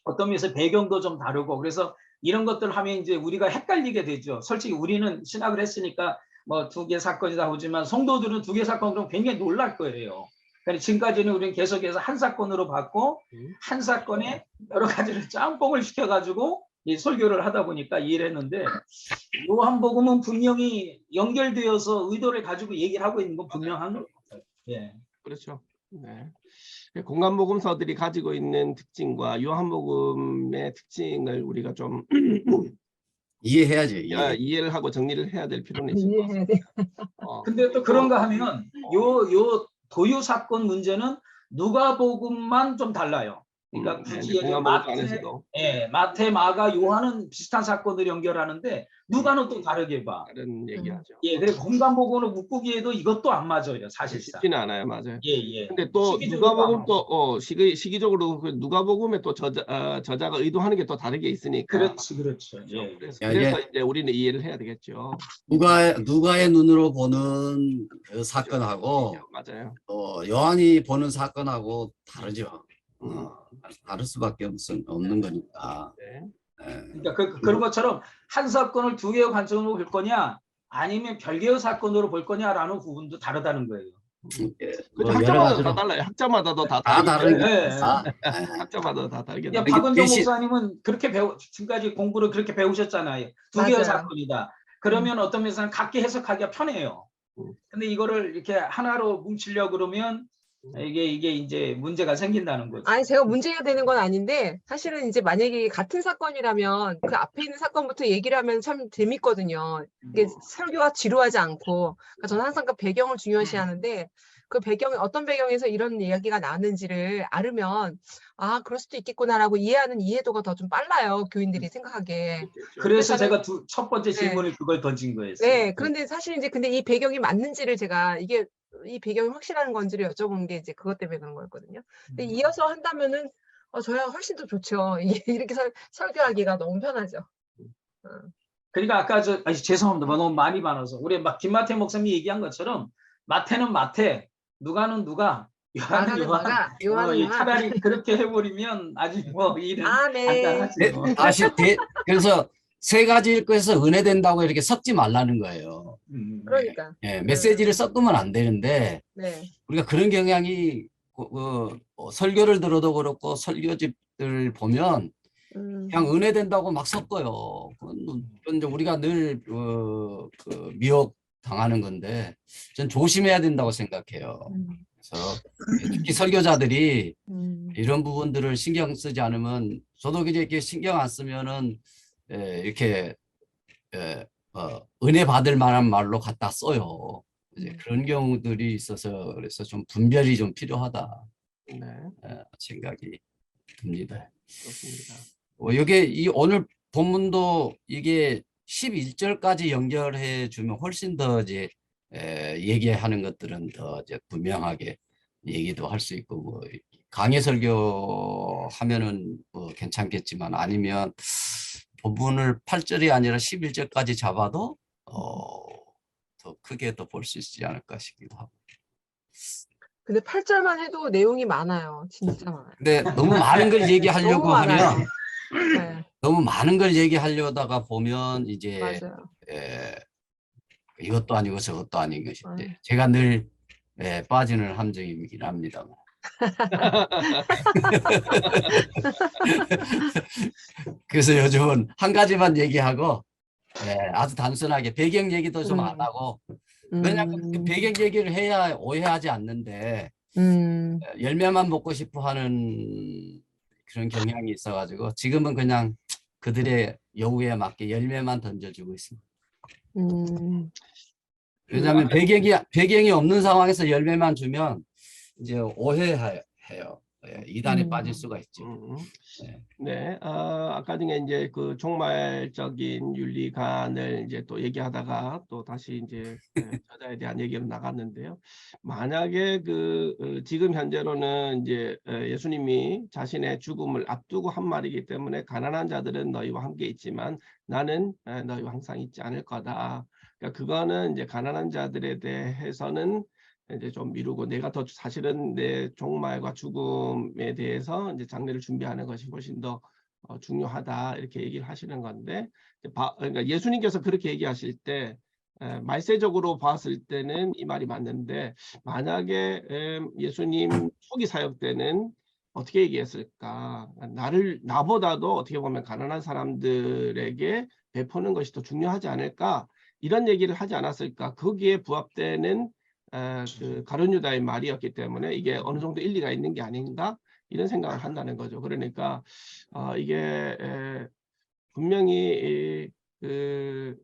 B: 어떤 면에서 배경도 좀 다르고 그래서 이런 것들 하면 이제 우리가 헷갈리게 되죠. 솔직히 우리는 신학을 했으니까 뭐 두 개 사건이다 하지만 성도들은 두 개 사건으로 굉장히 놀랄 거예요. 그러니까 지금까지는 우리는 계속해서 한 사건으로 봤고 한 사건에 여러 가지를 짬뽕을 시켜가지고 이 설교를 하다 보니까 이해를 했는데 요한복음은 분명히 연결되어서 의도를 가지고 얘기를 하고 있는 건 분명한 것 같아요. 예.
A: 그렇죠. 네. 공간복음서들이 가지고 있는 특징과 요한복음의 특징을 우리가 좀
C: 이해해야죠.
A: 이해를 하고 정리를 해야 될 필요는 있을 것 같습니다.
D: 이해해야 돼.
B: 근데 또 그런가 하면 요 도유 사건 문제는 누가복음만 좀 달라요. 그러니까 굳이
A: 공간복음서 안에서도
B: 마태, 마가, 요한은 비슷한 사건을 연결하는데 누가는 또 다르게 봐.
A: 다른 얘기하죠.
B: 예, 그래 공간복음으로 묶기에도 이것도 안 맞아요, 사실상.
A: 쉽지는 않아요, 맞아요.
B: 예.
A: 근데 또
B: 시기적으로
A: 누가복음 또 시기적으로 그 누가복음에 또 저자가 의도하는 게 또 다르게 있으니까.
B: 그렇죠. 예.
A: 그래서 이제 우리는 이해를 해야 되겠죠.
C: 누가의 눈으로 보는 그 사건하고
A: 맞아요.
C: 요한이 보는 사건하고 다르죠. 다를 수밖에 없는 거니까.
A: 네.
B: 그러니까 그런 것처럼 한 사건을 두 개의 관점으로 볼 거냐 아니면 별개의 사건으로 볼 거냐라는 부분도 다르다는 거예요.
A: 학자마다 다 달라요. 학자마다도 다
C: 다르니까.
A: 학자마다 다 다르게.
B: 박은정 목사님은 그렇게 지금까지 공부를 그렇게 배우셨잖아요. 두 개의 사건이다. 그러면 어떤 면에서는 각기 해석하기가 편해요. 근데 이거를 이렇게 하나로 뭉치려고 그러면 이게 이제 문제가 생긴다는 거죠.
D: 아니 제가 문제가 되는 건 아닌데 사실은 이제 만약에 같은 사건이라면 그 앞에 있는 사건부터 얘기를 하면 참 재밌거든요. 이게 설교가 지루하지 않고. 그러니까 저는 항상 그 배경을 중요시하는데 그 배경이 어떤 배경에서 이런 이야기가 나왔는지를 알으면 그럴 수도 있겠구나라고 이해하는 이해도가 더 좀 빨라요. 교인들이 생각하기에.
B: 그래서 제가 첫 번째 질문을 그걸 던진 거였어요.
D: 네, 그런데 사실 이제 근데 이 배경이 맞는지를 제가 이 배경이 확실한 건지를 여쭤본 게 이제 그것 때문에 그런 거였거든요. 근데 이어서 한다면은 저야 훨씬 더 좋죠. 이렇게 설교하기가 너무 편하죠.
B: 그러니까 아까 죄송합니다. 너무 많이 많아서 우리 막 김마태 목사님이 얘기한 것처럼 마태는 마태, 누가는 누가, 요한은 요한. 차라리 그렇게 해버리면 아주 뭐 일은 간단하죠.
C: 그래서 세 가지일 것에서 은혜된다고 이렇게 섞지 말라는 거예요.
D: 그러니까.
C: 메시지를 섞으면 안 되는데 우리가 그런 경향이 설교를 들어도 그렇고 설교집들 보면 그냥 은혜된다고 막 섞어요. 그건 우리가 늘 미혹 당하는 건데 전 조심해야 된다고 생각해요. 그래서 특히 설교자들이 이런 부분들을 신경 쓰지 않으면 저도 이렇게 신경 안 쓰면은 이렇게 은혜 받을 만한 말로 갖다 써요. 이제 그런 경우들이 있어서 그래서 좀 분별이 좀 필요하다 생각이 듭니다.
A: 그렇습니다.
C: 이게 오늘 본문도 이게 11절까지 연결해 주면 훨씬 더 이제 얘기하는 것들은 더 이제 분명하게 얘기도 할 수 있고 뭐 강해 설교 하면은 뭐 괜찮겠지만 아니면 본문을 8절이 아니라 11절까지 잡아도 더 크게 더 볼 수 있지 않을까 싶기도 하고.
D: 근데 8절만 해도 내용이 많아요. 진짜 많아요.
C: 근데 너무 많은 걸 얘기하려고
D: 너무 많아요.
C: 하면
D: 네,
C: 너무 많은 걸 얘기하려다가 보면 이제
D: 맞아요.
C: 이것도 아니고 저것도 아닌
D: 네.
C: 것인데 제가 늘 빠지는 함정이긴 합니다. 그래서 요즘은 한 가지만 얘기하고 아주 단순하게 배경 얘기도 좀 안 하고 왜냐하면 그 배경 얘기를 해야 오해하지 않는데 열매만 먹고 싶어 하는 그런 경향이 있어가지고 지금은 그냥 그들의 요구에 맞게 열매만 던져주고 있습니다. 왜냐하면 배경이 없는 상황에서 열매만 주면 이제 오해해요. 이단에 빠질 수가 있죠.
A: 네, 아까 중에 이제 그 종말적인 윤리관을 이제 또 얘기하다가 또 다시 이제 저자에 대한 얘기로 나갔는데요. 만약에 지금 현재로는 이제 예수님이 자신의 죽음을 앞두고 한 말이기 때문에 가난한 자들은 너희와 함께 있지만 나는 너희와 항상 있지 않을 거다. 그러니까 그거는 이제 가난한 자들에 대해서는 이제 좀 미루고 내가 더 사실은 내 종말과 죽음에 대해서 이제 장례를 준비하는 것이 훨씬 더 중요하다 이렇게 얘기를 하시는 건데 그러니까 예수님께서 그렇게 얘기하실 때 말세적으로 봤을 때는 이 말이 맞는데 만약에 예수님 초기 사역 때는 어떻게 얘기했을까? 나보다도 어떻게 보면 가난한 사람들에게 베푸는 것이 더 중요하지 않을까? 이런 얘기를 하지 않았을까? 거기에 부합되는 그 가룟 유다의 말이었기 때문에 이게 어느 정도 일리가 있는 게 아닌가 이런 생각을 한다는 거죠. 그러니까 이게 분명히 그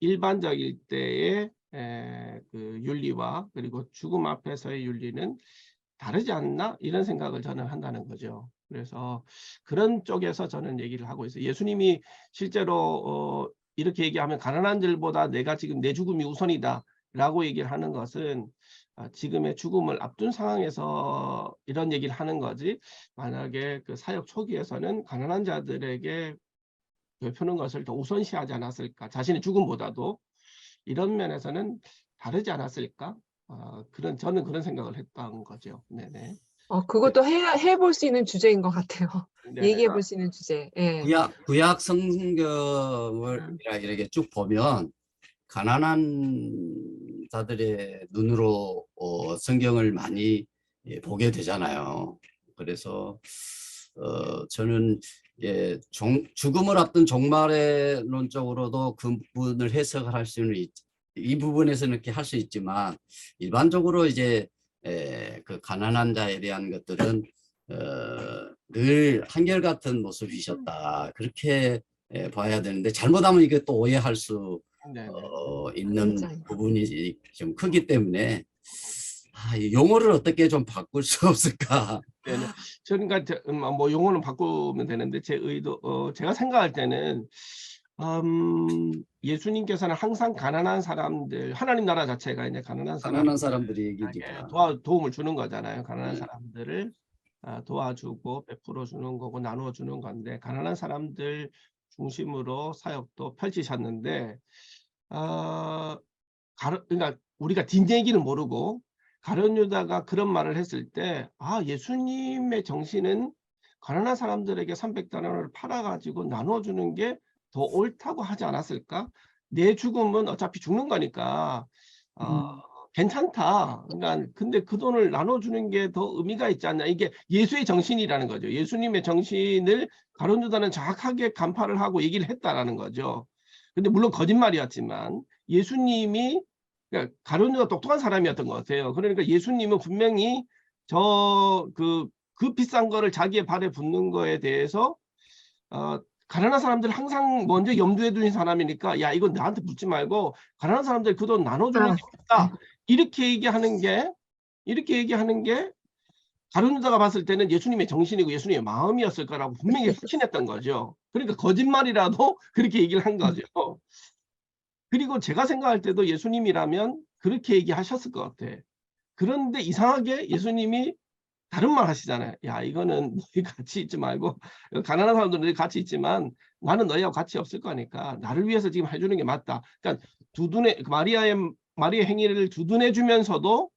A: 일반적일 때의 그 윤리와 그리고 죽음 앞에서의 윤리는 다르지 않나 이런 생각을 저는 한다는 거죠. 그래서 그런 쪽에서 저는 얘기를 하고 있어요. 예수님이 실제로 이렇게 얘기하면 가난한 자들보다 내가 지금 내 죽음이 우선이다 라고 얘기를 하는 것은 지금의 죽음을 앞둔 상황에서 이런 얘기를 하는 거지 만약에 그 사역 초기에서는 가난한 자들에게 베푸는 것을 더 우선시하지 않았을까 자신의 죽음보다도 이런 면에서는 다르지 않았을까 저는 그런 생각을 했던 거죠. 네네.
D: 그것도 해볼 수 있는 주제인 것 같아요.
A: 네네.
D: 얘기해 볼 수 있는 주제. 예.
C: 구약 성경을 이렇게 쭉 보면 가난한 자들의 눈으로 성경을 많이 보게 되잖아요. 그래서 저는 죽음을 앞둔 종말의 논적으로도 그 부분을 해석을 할 수는 이 부분에서는 이렇게 할 수 있지만 일반적으로 이제 그 가난한 자에 대한 것들은 늘 한결같은 모습이셨다 그렇게 봐야 되는데 잘못하면 이게 또 오해할 수 있는 부분이 좀 크기 때문에 이 용어를 어떻게 좀 바꿀 수 없을까?
A: 네네. 그러니까 뭐 용어는 바꾸면 되는데 제 의도 제가 생각할 때는 예수님께서는 항상 가난한 사람들 하나님 나라 자체가 이제 가난한
C: 사람들이 얘기니까
A: 도움을 주는 거잖아요. 가난한 사람들을 도와주고 베풀어 주는 거고 나누어 주는 건데 가난한 사람들 중심으로 사역도 펼치셨는데 그러니까 우리가 뒷얘기는 모르고 가룟 유다가 그런 말을 했을 때 예수님의 정신은 가난한 사람들에게 300데나리온을 팔아가지고 나눠주는 게 더 옳다고 하지 않았을까? 내 죽음은 어차피 죽는 거니까 괜찮다. 그러니까 근데 그 돈을 나눠주는 게 더 의미가 있지 않냐. 이게 예수의 정신이라는 거죠. 예수님의 정신을 가룟 유다는 정확하게 간파를 하고 얘기를 했다라는 거죠. 근데 물론 거짓말이었지만 예수님이 그러니까 가룟 유다 똑똑한 사람이었던 것 같아요. 그러니까 예수님은 분명히 그 비싼 거를 자기의 발에 붙는 거에 대해서 가난한 사람들 항상 먼저 염두에 두는 사람이니까 야 이건 나한테 묻지 말고 가난한 사람들 그 돈 나눠주는 게 좋다. 이렇게 얘기하는 게 가룟 유다가 봤을 때는 예수님의 정신이고 예수님의 마음이었을 거라고 분명히 확신했던 거죠. 그러니까 거짓말이라도 그렇게 얘기를 한 거죠. 그리고 제가 생각할 때도 예수님이라면 그렇게 얘기하셨을 것 같아. 그런데 이상하게 예수님이 다른 말 하시잖아요. 야 이거는 너희 같이 있지 말고 가난한 사람들은 너희 같이 있지만 나는 너희하고 같이 없을 거니까 나를 위해서 지금 해주는 게 맞다. 그러니까 마리아의 행위를 두둔해 주면서도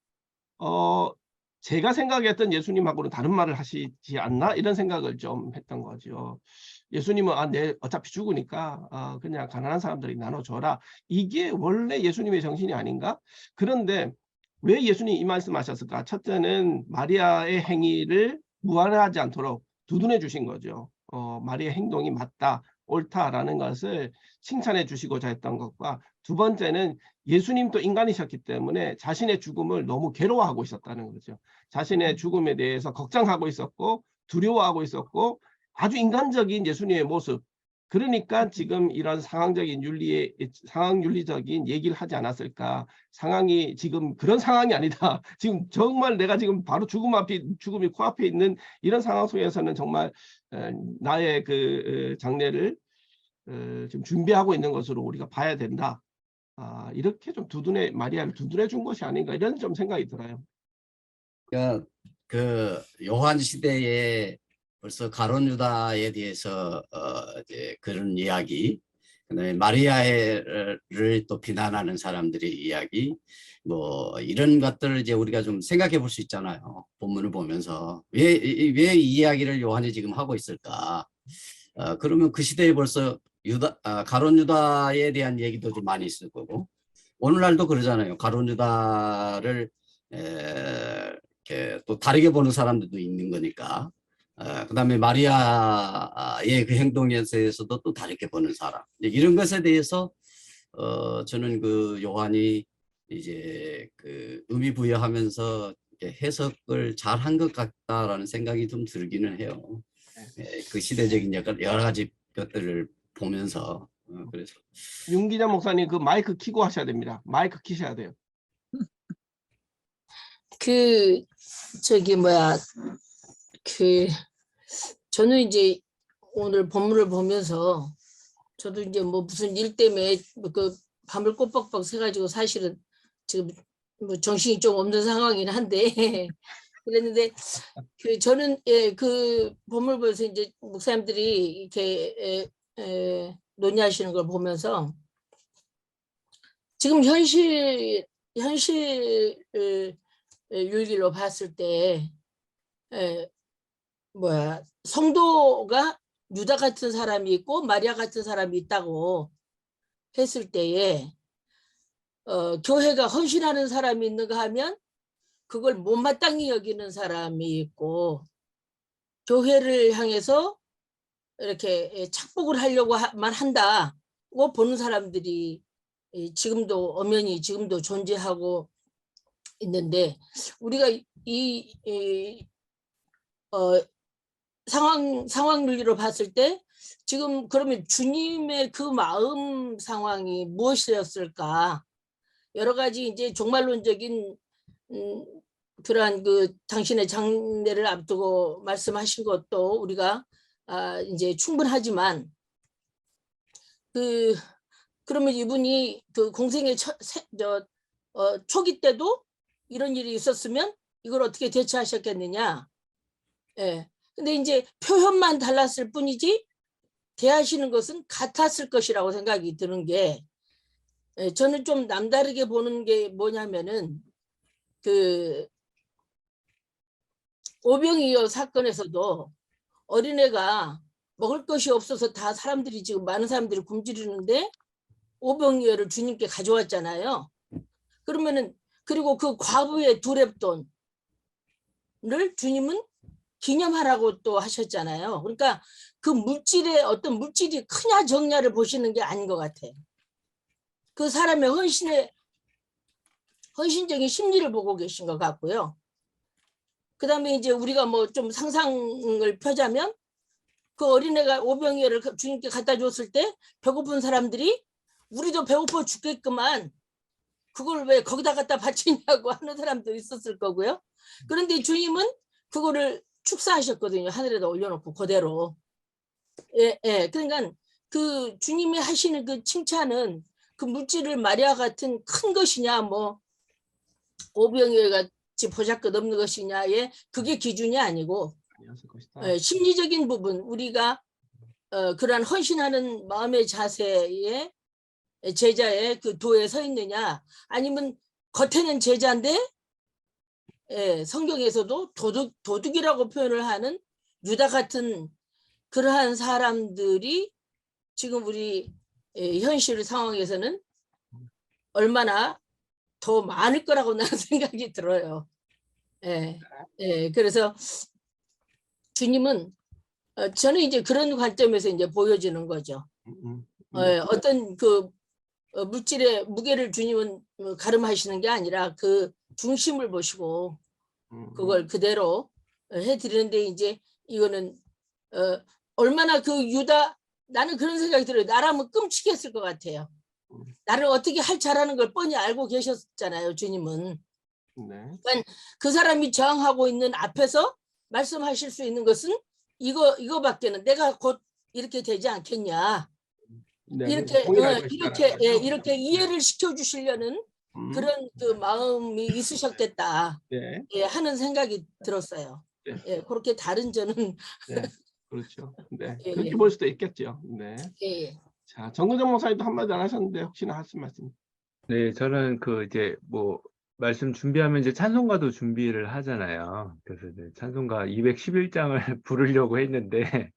A: 제가 생각했던 예수님하고는 다른 말을 하시지 않나 이런 생각을 좀 했던 거죠. 예수님은 어차피 죽으니까 그냥 가난한 사람들이 나눠줘라. 이게 원래 예수님의 정신이 아닌가? 그런데 왜 예수님이 이 말씀하셨을까? 첫째는 마리아의 행위를 무한하지 않도록 두둔해 주신 거죠. 마리아의 행동이 맞다, 옳다라는 것을 칭찬해 주시고자 했던 것과, 두 번째는 예수님도 인간이셨기 때문에 자신의 죽음을 너무 괴로워하고 있었다는 거죠. 자신의 죽음에 대해서 걱정하고 있었고 두려워하고 있었고 아주 인간적인 예수님의 모습. 그러니까 지금 이런 상황윤리적인 얘기를 하지 않았을까. 상황이 지금 그런 상황이 아니다. 지금 정말 내가 지금 바로 죽음이 코앞에 있는 이런 상황 속에서는 정말 나의 그 장례를 지금 준비하고 있는 것으로 우리가 봐야 된다. 이렇게 좀 마리아를 두둔해 준 것이 아닌가 이런 좀 생각이 들어요.
C: 그러니까 그 요한 시대에 벌써 가룟 유다에 대해서 이제 그런 이야기, 그다음에 마리아를 또 비난하는 사람들의 이야기, 뭐 이런 것들을 이제 우리가 좀 생각해 볼 수 있잖아요. 본문을 보면서 왜 이 이야기를 요한이 지금 하고 있을까? 그러면 그 시대에 벌써 가룟 유다에 대한 얘기도 좀 많이 있을 거고, 오늘날도 그러잖아요. 가룟 유다를 이렇게 또 다르게 보는 사람들도 있는 거니까. 그다음에 마리아의 그 행동에 대해서도 또 다르게 보는 사람. 이런 것에 대해서 저는 그 요한이 이제 그 의미 부여하면서 해석을 잘 한 것 같다라는 생각이 좀 들기는 해요. 그 시대적인 여러 가지 것들을 보면서 그래서
A: 윤기자 목사님 그 마이크 켜고 하셔야 됩니다. 마이크 켜셔야 돼요.
F: 저는 이제 오늘 본문을 보면서 저도 이제 뭐 무슨 일 때문에 그 밤을 꼬박꼬박 새가지고 사실은 지금 뭐 정신이 좀 없는 상황이긴 한데 그랬는데 저는 그 본문을 보면서 이제 목사님들이 이렇게 논의하시는 걸 보면서 지금 현실 윤리로 봤을 때 성도가 유다 같은 사람이 있고 마리아 같은 사람이 있다고 했을 때에 교회가 헌신하는 사람이 있는가 하면 그걸 못마땅히 여기는 사람이 있고, 교회를 향해서 이렇게 착복을 하려고만 한다고 보는 사람들이 지금도 엄연히 지금도 존재하고 있는데, 우리가 이 상황 윤리로 봤을 때 지금 그러면 주님의 그 마음 상황이 무엇이었을까? 여러 가지 이제 종말론적인 그러한 그 당신의 장례를 앞두고 말씀하신 것도 우리가 이제 충분하지만 그러면 이분이 그 공생의 초기 때도 이런 일이 있었으면 이걸 어떻게 대처하셨겠느냐? 예. 근데 이제 표현만 달랐을 뿐이지 대하시는 것은 같았을 것이라고 생각이 드는 게, 저는 좀 남다르게 보는 게 뭐냐면은 그 오병이어 사건에서도 어린애가 먹을 것이 없어서 다 사람들이 지금 많은 사람들이 굶주리는데 오병이어를 주님께 가져왔잖아요. 그러면은 그리고 그 과부의 두렙돈을 주님은 기념하라고 또 하셨잖아요. 그러니까 그 물질의 어떤 물질이 크냐 적냐를 보시는 게 아닌 것 같아요. 그 사람의 헌신적인 심리를 보고 계신 것 같고요. 그 다음에 이제 우리가 뭐 좀 상상을 펴자면 그 어린애가 오병이어를 주님께 갖다 줬을 때 배고픈 사람들이 우리도 배고파 죽겠구만 그걸 왜 거기다 갖다 바치냐고 하는 사람도 있었을 거고요. 그런데 주님은 그거를 축사하셨거든요. 하늘에다 올려놓고 그대로. 그러니까 그 주님이 하시는 그 칭찬은 그 물질을 마리아 같은 큰 것이냐 뭐 오병이어 같이 보잘것없는 것이냐에 그게 기준이 아니고 심리적인 부분, 우리가 그러한 헌신하는 마음의 자세에 제자의 그 도에 서 있느냐, 아니면 겉에는 제자인데 성경에서도 도둑이라고 표현을 하는 유다 같은 그러한 사람들이 지금 우리 현실 상황에서는 얼마나 더 많을 거라고 나는 생각이 들어요. 그래서 주님은 저는 이제 그런 관점에서 이제 보여지는 거죠. 어떤 그 물질의 무게를 주님은 가름하시는 게 아니라 그 중심을 보시고 그걸 그대로 해드리는데, 이제 이거는 얼마나 그 유다, 나는 그런 생각이 들어요. 나라면 끔찍했을 것 같아요. 나를 어떻게 할 잘하는 걸 뻔히 알고 계셨잖아요, 주님은. 그러니까 그 사람이 저항하고 있는 앞에서 말씀하실 수 있는 것은 이거밖에는, 내가 곧 이렇게 되지 않겠냐. 이렇게 이해를 시켜주시려는 그런 그 마음이 있으셨겠다 하는 생각이 들었어요. 그렇게 다른 저는
A: 그렇죠. 그렇게 볼 수도 있겠죠. 자, 정근정 목사님도 한마디 안 하셨는데 혹시나 하신 말씀?
G: 네, 저는 이제 말씀 준비하면 이제 찬송가도 준비를 하잖아요. 그래서 이제 찬송가 211장을 부르려고 했는데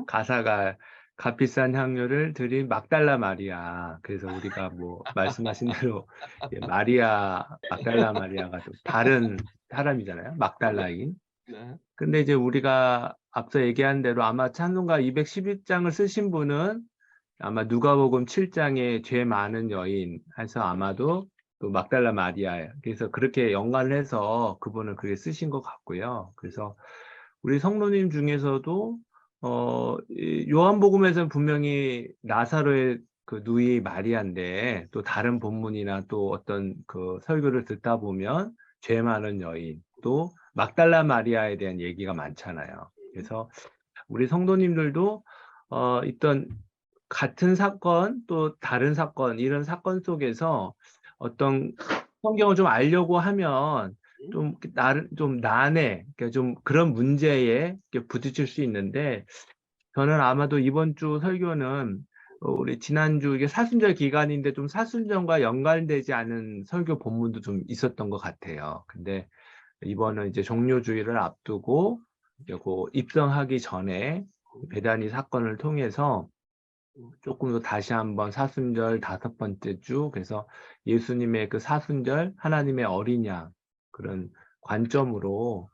G: 가사가 값비싼 향료를 드린 막달라 마리아. 그래서 우리가 말씀하신 대로 마리아, 막달라 마리아가 좀 다른 사람이잖아요. 막달라인. 근데 이제 우리가 앞서 얘기한 대로 아마 찬송가 211장을 쓰신 분은 아마 누가복음 7장에 죄 많은 여인 해서 아마도 또 막달라 마리아, 그래서 그렇게 연관을 해서 그분을 그렇게 쓰신 것 같고요. 그래서 우리 성도님 중에서도 요한복음에서는 분명히 나사로의 그 누이 마리아인데, 또 다른 본문이나 또 어떤 그 설교를 듣다 보면 죄 많은 여인, 또 막달라 마리아에 대한 얘기가 많잖아요. 그래서 우리 성도님들도 있던 같은 사건 또 다른 사건, 이런 사건 속에서 어떤 성경을 좀 알려고 하면 좀 난해, 그러니까 좀 그런 문제에 부딪힐 수 있는데, 저는 아마도 이번 주 설교는 우리 지난주 이게 사순절 기간인데 좀 사순절과 연관되지 않은 설교 본문도 좀 있었던 것 같아요. 근데 이번은 이제 종료주의를 앞두고 입성하기 전에 베다니 사건을 통해서 조금 더 다시 한번 사순절 5번째 주, 그래서 예수님의 그 사순절, 하나님의 어린 양, 그런 관점으로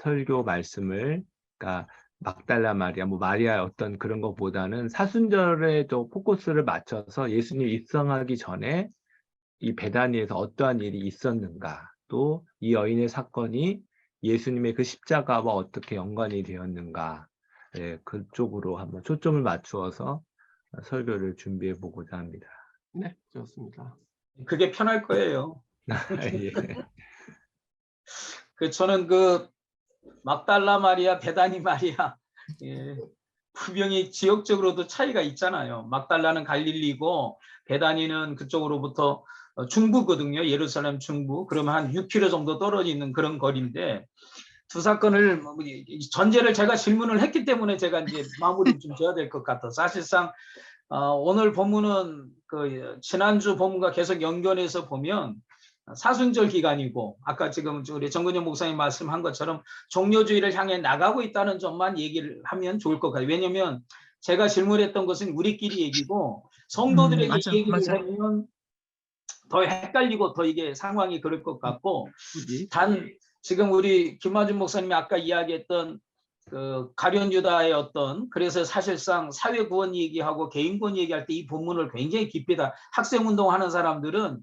G: 설교 말씀을, 그러니까 막달라 마리아, 마리아의 어떤 그런 것보다는 사순절에 또 포커스를 맞춰서 예수님 입성하기 전에 이 베다니에서 어떠한 일이 있었는가, 또 이 여인의 사건이 예수님의 그 십자가와 어떻게 연관이 되었는가, 그쪽으로 한번 초점을 맞추어서 설교를 준비해 보고자 합니다.
A: 네, 좋습니다.
B: 그게 편할 거예요.
G: 예.
B: 저는 막달라 마리아, 베다니 마리아, 분명히 지역적으로도 차이가 있잖아요. 막달라는 갈릴리고 베다니는 그쪽으로부터 중부거든요. 예루살렘 중부. 그러면 한 6km 정도 떨어져 있는 그런 거리인데, 두 사건을 전제를 제가 질문을 했기 때문에 제가 이제 마무리 좀 줘야 될 것 같아서, 사실상 오늘 본문은 지난주 본문과 계속 연결해서 보면 사순절 기간이고, 아까 지금 우리 정근영 목사님 말씀한 것처럼 종료주의를 향해 나가고 있다는 점만 얘기를 하면 좋을 것 같아요. 왜냐하면 제가 질문했던 것은 우리끼리 얘기고, 성도들에게 얘기를 하면 더 헷갈리고 더 이게 상황이 그럴 것 같고, 단 지금 우리 김만준 목사님이 아까 이야기했던 가룟 유다의 그래서 사실상 사회 구원 얘기하고 개인 구원 얘기할 때 이 본문을 굉장히 깊이 학생 운동하는 사람들은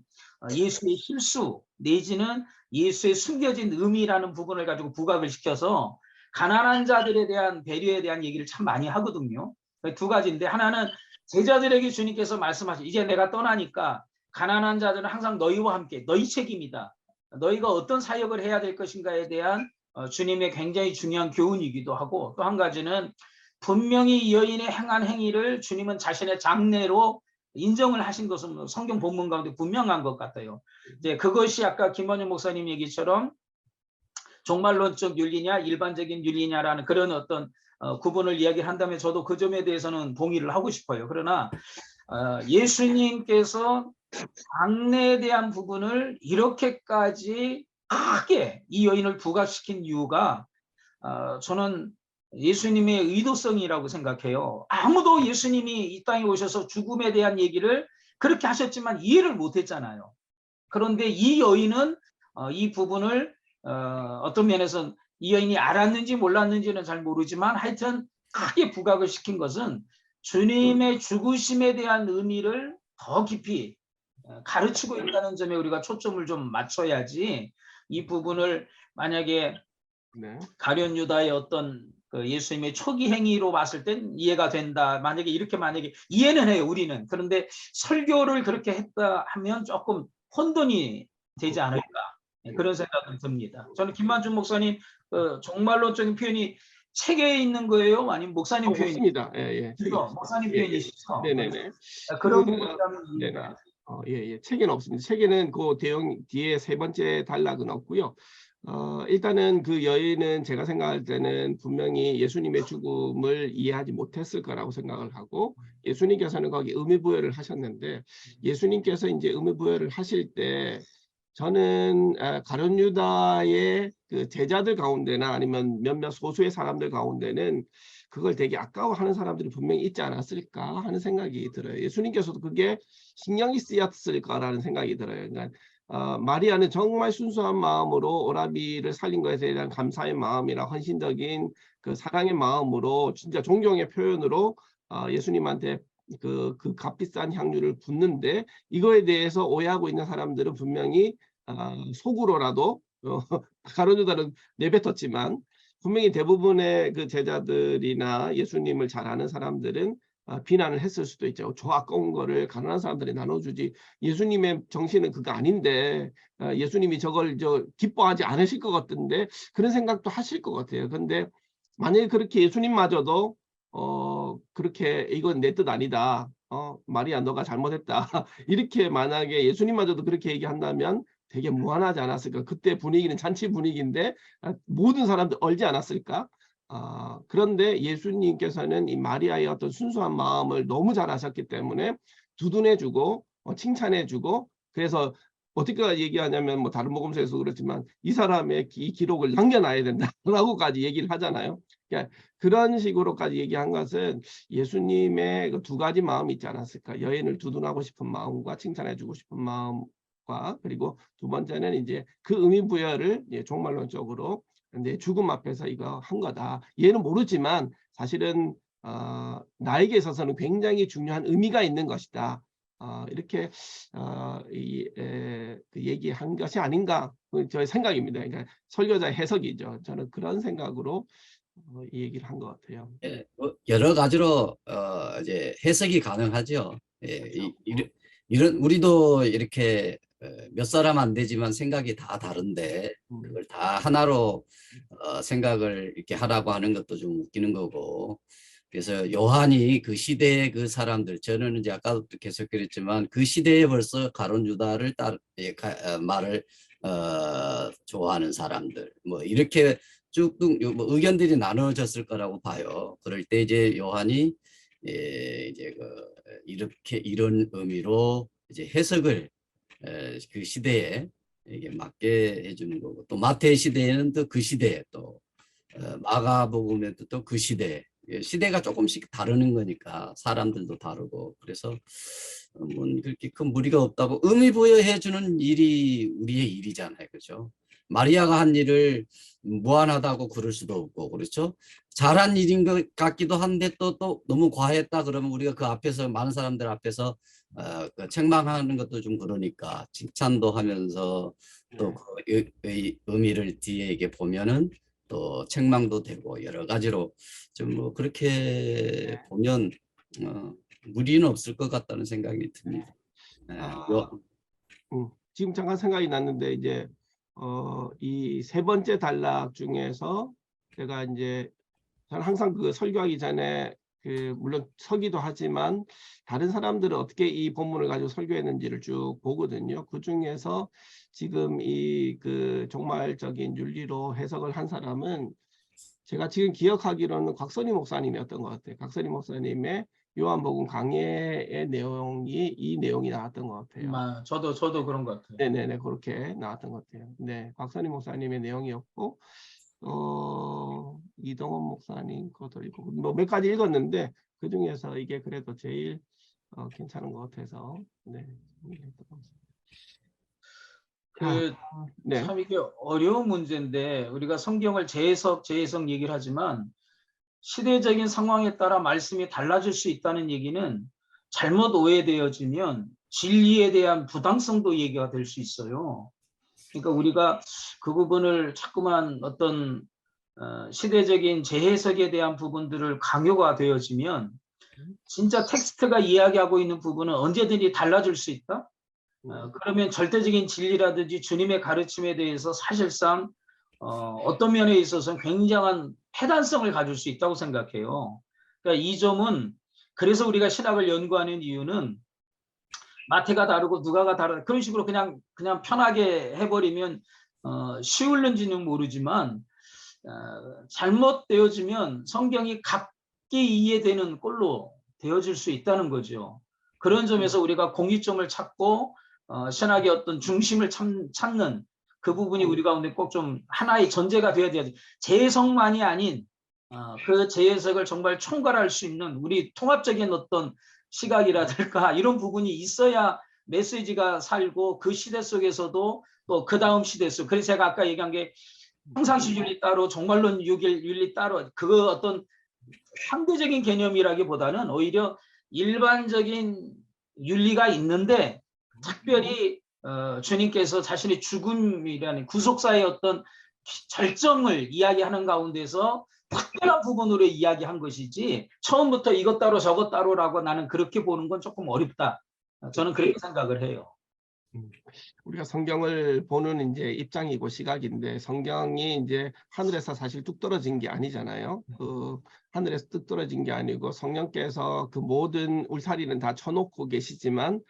B: 예수의 실수 내지는 예수의 숨겨진 의미라는 부분을 가지고 부각을 시켜서 가난한 자들에 대한 배려에 대한 얘기를 참 많이 하거든요. 두 가지인데, 하나는 제자들에게 주님께서 말씀하시죠. 이제 내가 떠나니까 가난한 자들은 항상 너희와 함께, 너희 책임이다. 너희가 어떤 사역을 해야 될 것인가에 대한 주님의 굉장히 중요한 교훈이기도 하고, 또 한 가지는 분명히 이 여인의 행한 행위를 주님은 자신의 장래로 인정을 하신 것은 성경 본문 가운데 분명한 것 같아요. 이제 그것이 아까 김만준 목사님 얘기처럼 종말론적 윤리냐 일반적인 윤리냐라는 그런 어떤 구분을 이야기한다면 저도 그 점에 대해서는 동의를 하고 싶어요. 그러나 예수님께서 장래에 대한 부분을 이렇게까지 크게 이 여인을 부각시킨 이유가 저는 예수님의 의도성이라고 생각해요. 아무도 예수님이 이 땅에 오셔서 죽음에 대한 얘기를 그렇게 하셨지만 이해를 못했잖아요. 그런데 이 여인은 이 부분을 어떤 면에서는 이 여인이 알았는지 몰랐는지는 잘 모르지만 하여튼 크게 부각을 시킨 것은 주님의 죽으심에 대한 의미를 더 깊이 가르치고 있다는 점에 우리가 초점을 좀 맞춰야지 이 부분을 만약에
A: 네.
B: 가룟 유다의 어떤 그 예수님의 초기 행위로 봤을 땐 이해가 된다. 만약에 이해는 해요, 우리는. 그런데 설교를 그렇게 했다 하면 조금 혼돈이 되지 않을까. 그런 생각은 듭니다. 저는 김만준 목사님 종말론적인 표현이 책에 있는 거예요? 아니면 목사님 표현이?
A: 없습니다. 예.
B: 그죠? 목사님
A: 예, 예.
B: 표현이시죠?
A: 네네네.
B: 그런
A: 그,
B: 부분이라면
A: 네네.
B: 이해가.
A: 예. 책에는 없습니다. 책에는 그 대용 뒤에 세 번째 단락은 없고요. 일단은 그 여인은 제가 생각할 때는 분명히 예수님의 죽음을 이해하지 못했을 거라고 생각을 하고, 예수님께서는 거기 의미부여를 하셨는데, 예수님께서 이제 의미부여를 하실 때 저는 가룟 유다의 그 제자들 가운데나 아니면 몇몇 소수의 사람들 가운데는 그걸 되게 아까워하는 사람들이 분명히 있지 않았을까 하는 생각이 들어요. 예수님께서도 그게 신경이 쓰였을 거라는 생각이 들어요. 그러니까 마리아는 정말 순수한 마음으로 오라비를 살린 것에 대한 감사의 마음이나 헌신적인 그 사랑의 마음으로 진짜 존경의 표현으로 예수님한테 그 값비싼 향유를 붓는데, 이거에 대해서 오해하고 있는 사람들은 분명히 속으로라도 가룟 유다는 내뱉었지만 분명히 대부분의 그 제자들이나 예수님을 잘 아는 사람들은 비난을 했을 수도 있죠. 저 아까운 거를 가난한 사람들이 나눠주지. 예수님의 정신은 그거 아닌데 예수님이 저걸 기뻐하지 않으실 것 같은데, 그런 생각도 하실 것 같아요. 근데 만약에 그렇게 예수님마저도 그렇게 이건 내 뜻 아니다. 마리아 너가 잘못했다. 이렇게 만약에 예수님마저도 그렇게 얘기한다면 되게 무한하지 않았을까. 그때 분위기는 잔치 분위기인데 모든 사람들 얼지 않았을까. 그런데 예수님께서는 이 마리아의 어떤 순수한 마음을 너무 잘 아셨기 때문에 두둔해주고 칭찬해주고, 그래서 어떻게 얘기하냐면 뭐 다른 복음서에서 그렇지만 이 사람의 이 기록을 남겨놔야 된다라고까지 얘기를 하잖아요. 그러니까 그런 식으로까지 얘기한 것은 예수님의 그 두 가지 마음이 있지 않았을까. 여인을 두둔하고 싶은 마음과 칭찬해주고 싶은 마음과, 그리고 두 번째는 이제 그 의미 부여를 종말론적으로 내 죽음 앞에서 이거 한 거다. 얘는 모르지만 사실은 나에게 있어서는 굉장히 중요한 의미가 있는 것이다. 이렇게 그 얘기한 것이 아닌가, 저의 생각입니다. 그러니까 설교자의 해석이죠. 저는 그런 생각으로 이 얘기를 한 것 같아요.
C: 예, 여러 가지로 이제 해석이 가능하죠. 예,
A: 그렇죠.
C: 이런 우리도 이렇게 몇 사람 안 되지만 생각이 다 다른데 그걸 다 하나로 생각을 이렇게 하라고 하는 것도 좀 웃기는 거고. 그래서 요한이 그 시대의 그 사람들, 저는 이제 아까도 계속 그랬지만 그 시대에 벌써 가룟 유다를 말을 좋아하는 사람들 뭐 이렇게 쭉 뭐 의견들이 나눠졌을 거라고 봐요. 그럴 때 이제 요한이 이제 이렇게 이런 의미로 이제 해석을 그 시대에 이게 맞게 해주는 거고, 또 마태 시대에는 또 그 시대에, 또 마가복음에도 또 그 시대, 시대가 조금씩 다르는 거니까 사람들도 다르고, 그래서 뭐 그렇게 큰 무리가 없다고 의미 부여해 주는 일이 우리의 일이잖아요, 그렇죠? 마리아가 한 일을 무한하다고 그럴 수도 없고, 그렇죠? 잘한 일인 것 같기도 한데 또 너무 과했다 그러면 우리가 그 앞에서 많은 사람들 앞에서 그 책망하는 것도 좀 그러니까 칭찬도 하면서 또 그 의미를 뒤에 이게 보면은 또 책망도 되고 여러 가지로 좀 뭐 그렇게 보면 무리는 없을 것 같다는 생각이 듭니다.
A: 지금 잠깐 생각이 났는데, 이제 이 세 번째 단락 중에서 제가 이제 저는 항상 그 설교하기 전에 물론 서기도 하지만 다른 사람들은 어떻게 이 본문을 가지고 설교했는지를 쭉 보거든요. 그 중에서 지금 이 그 종말적인 윤리로 해석을 한 사람은 제가 지금 기억하기로는 곽선희 목사님이었던 것 같아요. 곽선희 목사님의 요한복음 강해의 내용이 이 내용이 나왔던 것 같아요.
B: 저도 그런 것 같아요.
A: 네네네, 그렇게 나왔던 것 같아요. 네, 곽선희 목사님의 내용이었고, 이동원 목사님 것도 있고, 뭐 몇 가지 읽었는데 그 중에서 이게 그래도 제일 괜찮은 것 같아서, 네. 네.
B: 참 이게 어려운 문제인데 우리가 성경을 재해석 얘기를 하지만 시대적인 상황에 따라 말씀이 달라질 수 있다는 얘기는 잘못 오해되어지면 진리에 대한 부당성도 얘기가 될 수 있어요. 그러니까 우리가 그 부분을 자꾸만 어떤 시대적인 재해석에 대한 부분들을 강요가 되어지면 진짜 텍스트가 이야기하고 있는 부분은 언제든지 달라질 수 있다. 그러면 절대적인 진리라든지 주님의 가르침에 대해서 사실상 어떤 면에 있어서는 굉장한 해단성을 가질 수 있다고 생각해요. 그러니까 이 점은 그래서 우리가 신학을 연구하는 이유는 마태가 다르고 누가가 다르다 그런 식으로 그냥 편하게 해버리면 쉬울는지는 모르지만 잘못되어지면 성경이 각기 이해되는 꼴로 되어질 수 있다는 거죠. 그런 점에서 우리가 공이점을 찾고 신학의 어떤 중심을 찾는 그 부분이 우리 가운데 꼭 좀 하나의 전제가 되어야 돼요. 재해석만이 아닌 그 재해석을 정말 총괄할 수 있는 우리 통합적인 어떤 시각이라든가 이런 부분이 있어야 메시지가 살고 그 시대 속에서도 또 그 다음 시대 속 그래서 제가 아까 얘기한 게 평상시 윤리 따로 종말론 윤리 따로 그 어떤 상대적인 개념이라기보다는 오히려 일반적인 윤리가 있는데 특별히 주님께서 자신의 죽음이라는 구속사의 어떤 절정을 이야기하는 가운데서 특별한 부분으로 이야기한 것이지 처음부터 이것 따로 저것 따로라고 나는 그렇게 보는 건 조금 어렵다. 저는 그렇게 생각을 해요.
A: 우리가 성경을 보는 이제 입장이고 시각인데 성경이 이제 하늘에서 사실 뚝 떨어진 게 아니잖아요. 그 하늘에서 뚝 떨어진 게 아니고 성령께서 그 모든 울타리는 다 쳐놓고 계시지만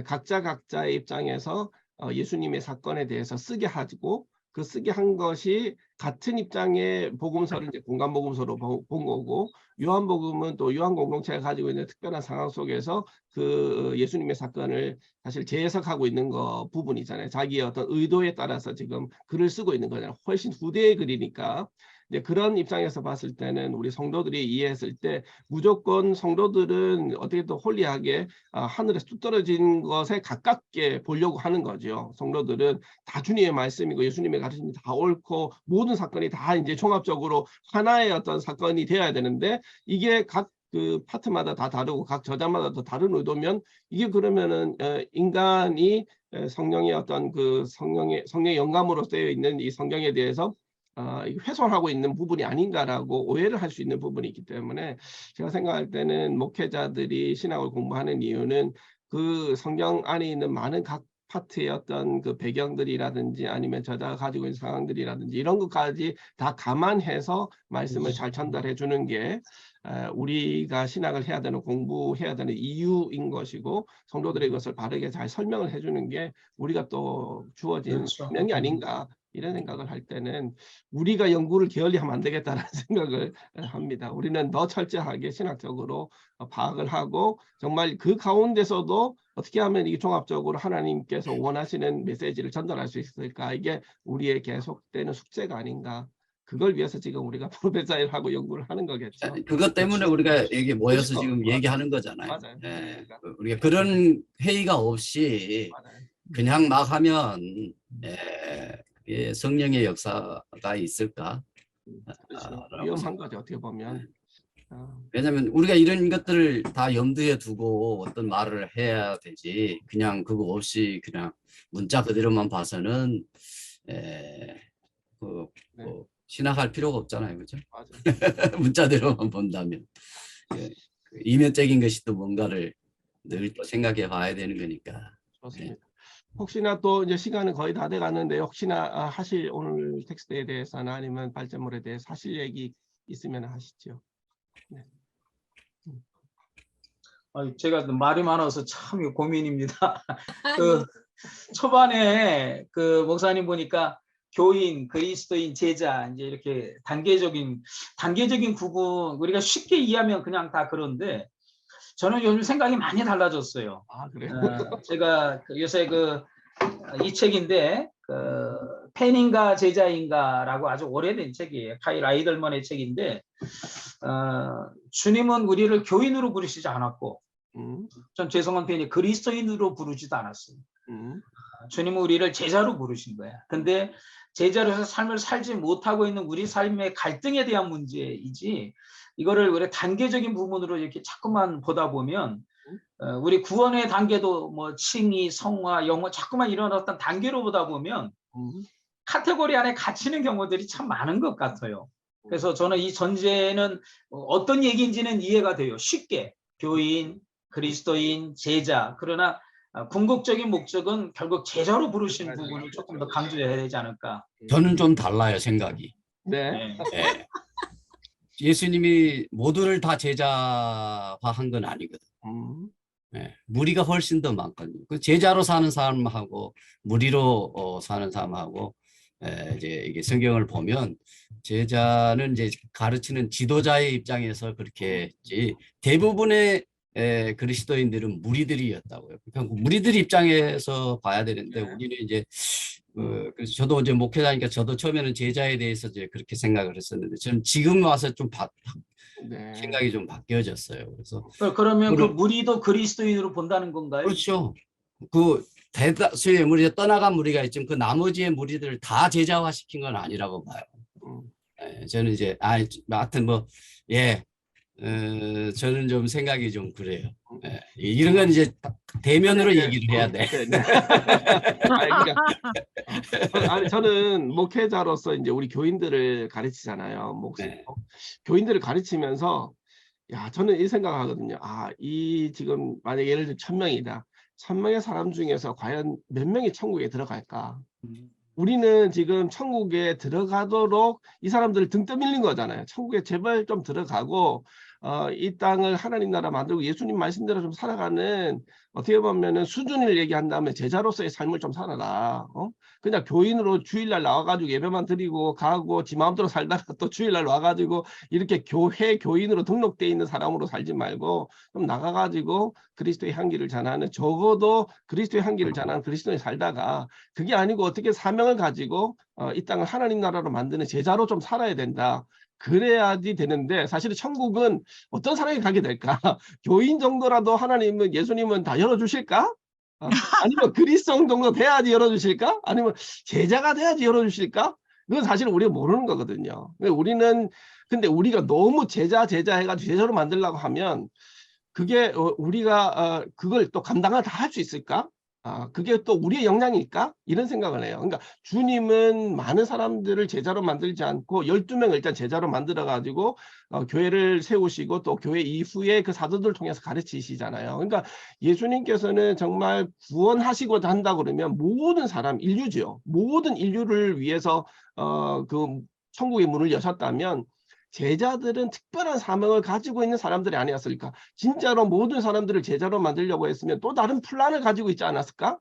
A: 각자의 입장에서 예수님의 사건에 대해서 쓰게 하고 그 쓰게 한 것이 같은 입장의 복음서를 이제 공간 복음서로 본 거고 요한복음은 또 요한 공동체가 가지고 있는 특별한 상황 속에서 그 예수님의 사건을 사실 재해석하고 있는 거 부분이잖아요. 자기의 어떤 의도에 따라서 지금 글을 쓰고 있는 거잖아요. 훨씬 후대의 글이니까. 이제 그런 입장에서 봤을 때는 우리 성도들이 이해했을 때 무조건 성도들은 어떻게 또 홀리하게 하늘에서 뚝 떨어진 것에 가깝게 보려고 하는 거죠. 성도들은 다 주님의 말씀이고 예수님의 가르침이 다 옳고 모든 사건이 다 이제 종합적으로 하나의 어떤 사건이 되어야 되는데 이게 각 그 파트마다 다 다르고 각 저자마다 또 다른 의도면 이게 그러면은 인간이 성령의 어떤 그 성령의 영감으로 쓰여 있는 이 성경에 대해서 훼손하고 있는 부분이 아닌가라고 오해를 할 수 있는 부분이 있기 때문에 제가 생각할 때는 목회자들이 신학을 공부하는 이유는 그 성경 안에 있는 많은 각 파트의 어떤 그 배경들이라든지 아니면 저자가 가지고 있는 상황들이라든지 이런 것까지 다 감안해서 말씀을 잘 전달해 주는 게 우리가 신학을 해야 되는 공부해야 되는 이유인 것이고 성도들의 것을 바르게 잘 설명을 해주는 게 우리가 또 주어진 사명이 아닌가 이런 생각을 할 때는 우리가 연구를 게을리하면 안 되겠다라는 생각을 합니다. 우리는 더 철저하게 신학적으로 파악을 하고 정말 그 가운데서도 어떻게 하면 이게 종합적으로 하나님께서 원하시는 메시지를 전달할 수 있을까 이게 우리의 계속되는 숙제가 아닌가. 그걸 위해서 지금 우리가 프로페서를 하고 연구를 하는 거겠죠.
C: 그것 때문에 우리가 여기 모여서
A: 그렇죠.
C: 지금 얘기하는 거잖아요.
A: 맞아요.
C: 예, 우리가 그런 회의가 없이
A: 맞아요.
C: 그냥 막 하면 예, 성령의 역사가 있을까?
A: 그렇죠. 위험한 거죠 어떻게 보면.
C: 왜냐하면 우리가 이런 것들을 다 염두에 두고 어떤 말을 해야 되지 그냥 그거 없이 그냥 문자 그대로만 봐서는 신학할 필요가 없잖아요, 그렇죠?
A: 맞아요.
C: 문자대로만 본다면 이면적인 것이 또 뭔가를 늘 또 생각해 봐야 되는 거니까.
A: 좋습니다. 혹시나 또 이제 시간은 거의 다 돼가는데 혹시나 하실 오늘 텍스트에 대해서나 아니면 발전물에 대해서 하실 얘기 있으면 하시죠. 네.
B: 제가 말이 많아서 참 고민입니다. 그 초반에 그 목사님 보니까 교인, 그리스도인, 제자 이제 이렇게 단계적인 구분 우리가 쉽게 이해하면 그냥 다 그런데 저는 요즘 생각이 많이 달라졌어요.
A: 아, 그래요?
B: 제가 요새 이 책인데 팬인가 제자인가라고 아주 오래된 책이에요. 카일 아이들만의 책인데 주님은 우리를 교인으로 부르시지 않았고 전 죄송한 표현이 그리스도인으로 부르지도 않았어요. 주님은 우리를 제자로 부르신 거야. 근데 제자로서 삶을 살지 못하고 있는 우리 삶의 갈등에 대한 문제이지 이거를 우리 단계적인 부분으로 이렇게 자꾸만 보다 보면 우리 구원의 단계도 뭐 칭의, 성화, 영화 자꾸만 이런 어떤 단계로 보다 보면 카테고리 안에 갇히는 경우들이 참 많은 것 같아요. 그래서 저는 이 전제는 어떤 얘기인지는 이해가 돼요. 쉽게 교인, 그리스도인, 제자. 그러나 궁극적인 목적은 결국 제자로 부르신 부분을 조금 더 강조해야 되지 않을까.
C: 저는 좀 달라요, 생각이.
A: 네.
C: 예. 예수님이 모두를 다 제자화한 건 아니거든. 예. 무리가 훨씬 더 많거든요. 그 제자로 사는 사람하고 무리로 사는 사람하고 이제 이게 성경을 보면 제자는 이제 가르치는 지도자의 입장에서 그렇게 했지 대부분의 그리스도인들은 무리들이었다고요. 그러니까 무리들 입장에서 봐야 되는데 우리는 이제 그래서 저도 이제 목회자니까 저도 처음에는 제자에 대해서 이제 그렇게 생각을 했었는데 저는 지금 와서 좀 생각이 좀 바뀌어졌어요. 그래서
B: 그러면 그 무리도 그리스도인으로 본다는 건가요?
C: 그렇죠. 그 대다수의 무리 떠나간 무리가 있지만 그 나머지의 무리들을 다 제자화 시킨 건 아니라고 봐요. 저는 이제 하여튼 저는 좀 생각이 좀 그래요. 이런 건 이제 대면으로 얘기를 해야 돼.
A: 아니, 저는 목회자로서 이제 우리 교인들을 가르치잖아요. 교인들을 가르치면서 저는 이 생각하거든요. 이 지금 만약에 예를 들어 1000명이다. 1000명의 사람 중에서 과연 몇 명이 천국에 들어갈까? 우리는 지금 천국에 들어가도록 이 사람들을 등 떠밀린 거잖아요. 천국에 제발 좀 들어가고 이 땅을 하나님 나라 만들고 예수님 말씀대로 좀 살아가는 어떻게 보면은 수준을 얘기한다면 제자로서의 삶을 좀 살아라. 그냥 교인으로 주일날 나와가지고 예배만 드리고 가고 지 마음대로 살다가 또 주일날 와가지고 이렇게 교인으로 등록돼 있는 사람으로 살지 말고 좀 나가가지고 그리스도의 향기를 전하는 적어도 그리스도의 향기를 전하는 그리스도에 살다가 그게 아니고 어떻게 사명을 가지고 이 땅을 하나님 나라로 만드는 제자로 좀 살아야 된다. 그래야지 되는데 사실은 천국은 어떤 사람이 가게 될까? 교인 정도라도 하나님은 예수님은 다 열어주실까? 아니면 그리스도 정도 돼야지 열어주실까? 아니면 제자가 돼야지 열어주실까? 그건 사실 우리가 모르는 거거든요. 근데 우리가 너무 제자 해가지고 제자로 만들려고 하면 그게 우리가 그걸 또 감당을 다 할 수 있을까? 그게 또 우리의 역량일까? 이런 생각을 해요. 그러니까 주님은 많은 사람들을 제자로 만들지 않고 12명을 일단 제자로 만들어가지고 교회를 세우시고 또 교회 이후에 그 사도들을 통해서 가르치시잖아요. 그러니까 예수님께서는 정말 구원하시고자 한다 그러면 모든 사람, 인류죠. 모든 인류를 위해서 그 천국의 문을 여셨다면 제자들은 특별한 사명을 가지고 있는 사람들이 아니었을까? 진짜로 모든 사람들을 제자로 만들려고 했으면 또 다른 플랜을 가지고 있지 않았을까?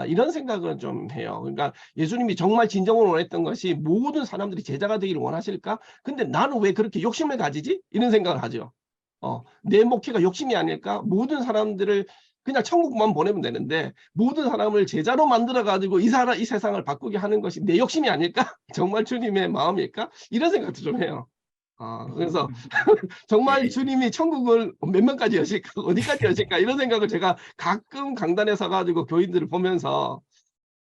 A: 이런 생각을 좀 해요. 그러니까 예수님이 정말 진정으로 원했던 것이 모든 사람들이 제자가 되기를 원하실까? 근데 나는 왜 그렇게 욕심을 가지지? 이런 생각을 하죠. 내 목회가 욕심이 아닐까? 모든 사람들을 그냥 천국만 보내면 되는데 모든 사람을 제자로 만들어가지고 이 세상을 바꾸게 하는 것이 내 욕심이 아닐까? 정말 주님의 마음일까? 이런 생각도 좀 해요. 그래서 정말 주님이 천국을 몇 명까지 여실까? 어디까지 여실까? 이런 생각을 제가 가끔 강단에 서가지고 교인들을 보면서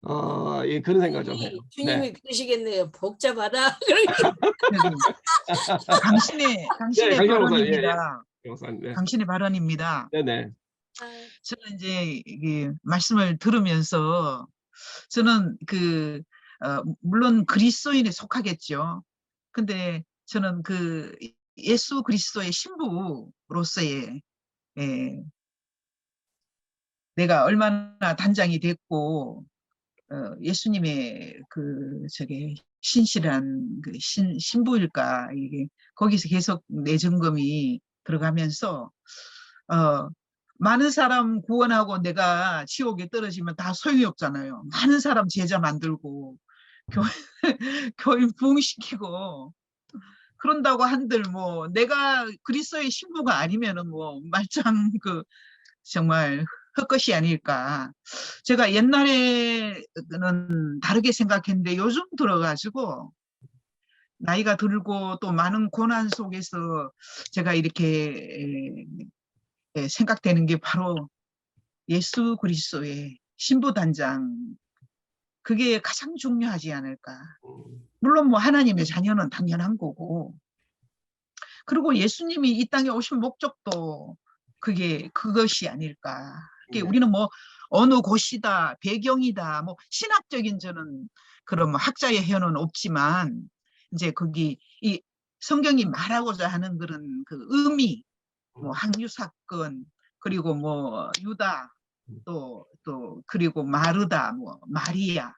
A: 그런 생각을 좀 해요.
F: 주님이 그러시겠네요. 복잡하다.
E: 당신의 발언입니다. 당신의 발언입니다.
A: 네네.
E: 저는 이제 이게 말씀을 들으면서 저는 물론 그리스도인에 속하겠죠. 근데 저는 예수 그리스도의 신부로서의 내가 얼마나 단장이 됐고 예수님의 신실한 신부일까, 이게 거기서 계속 내 점검이 들어가면서 많은 사람 구원하고 내가 지옥에 떨어지면 다 소용이 없잖아요. 많은 사람 제자 만들고 교인 부흥시키고 그런다고 한들 뭐 내가 그리스도의 신부가 아니면은 뭐 말짱 그 정말 헛것이 아닐까. 제가 옛날에는 다르게 생각했는데 요즘 들어가지고 나이가 들고 또 많은 고난 속에서 제가 이렇게 생각되는 게 바로 예수 그리스도의 신부단장, 그게 가장 중요하지 않을까. 물론 뭐 하나님의 자녀는 당연한 거고, 그리고 예수님이 이 땅에 오신 목적도 그것이 아닐까.
A: 네.
E: 우리는 뭐 어느 곳이다, 배경이다, 뭐 신학적인 저는 그런 뭐 학자의 해는 없지만, 이제 거기 이 성경이 말하고자 하는 그런 그 의미, 뭐 항유 사건, 그리고 뭐 유다, 또 그리고 마르다, 뭐 마리아,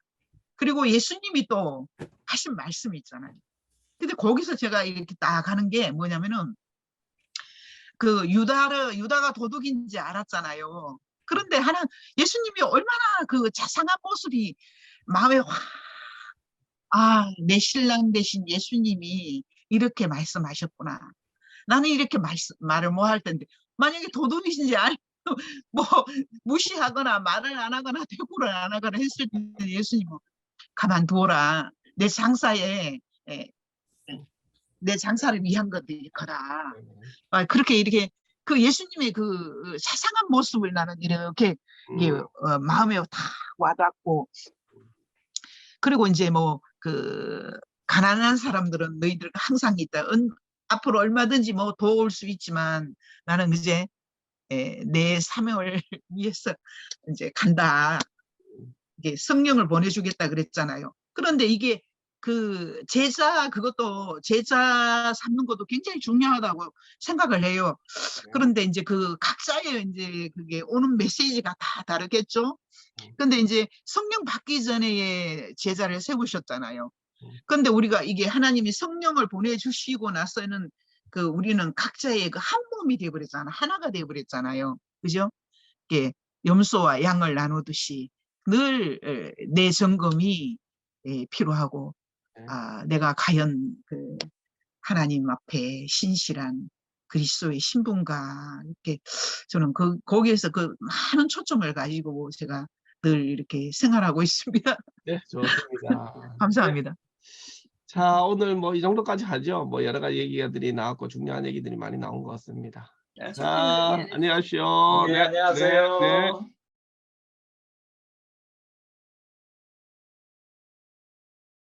E: 그리고 예수님이 또 하신 말씀이 있잖아요. 근데 거기서 제가 이렇게 딱 하는 게 뭐냐면은 그 유다가 도둑인지 알았잖아요. 그런데 예수님이 얼마나 그 자상한 모습이 마음에 내 신랑 되신 예수님이 이렇게 말씀하셨구나. 나는 이렇게 말을 뭐 할 텐데, 만약에 도둑이신지 뭐 무시하거나 말을 안 하거나 대꾸를 안 하거나 했을 때 예수님은 가만두어라. 내 장사를 위한 것들이 거라. 그렇게 이렇게 그 예수님의 그 자상한 모습을 나는 이렇게 마음에 다 와닿고, 그리고 이제 뭐 그 가난한 사람들은 너희들 항상 있다. 앞으로 얼마든지 뭐 도울 수 있지만 나는 이제 내 사명을 위해서 이제 간다. 이게 성령을 보내주겠다 그랬잖아요. 그런데 이게 그 그것도 제자 삼는 것도 굉장히 중요하다고 생각을 해요. 그런데 이제 그 각자의 이제 그게 오는 메시지가 다 다르겠죠. 근데 이제 성령 받기 전에 제자를 세우셨잖아요. 그런데 우리가 이게 하나님이 성령을 보내주시고 나서는 그 우리는 각자의 그 한 몸이 되어버렸잖아. 하나가 되어버렸잖아요. 그죠? 이게 염소와 양을 나누듯이 늘 내 점검이 필요하고, 내가 과연 그 하나님 앞에 신실한 그리스도의 신분가, 이렇게 저는 거기에서 그 많은 초점을 가지고 제가 늘 이렇게 생활하고 있습니다.
A: 네, 좋습니다.
E: 감사합니다.
A: 자, 오늘 뭐 이 정도까지 하죠. 뭐 여러 가지 얘기들이 나왔고 중요한 얘기들이 많이 나온 것 같습니다. 자, 안녕하십시오.
B: 네,
A: 네,
B: 안녕하세요.
A: 네, 네.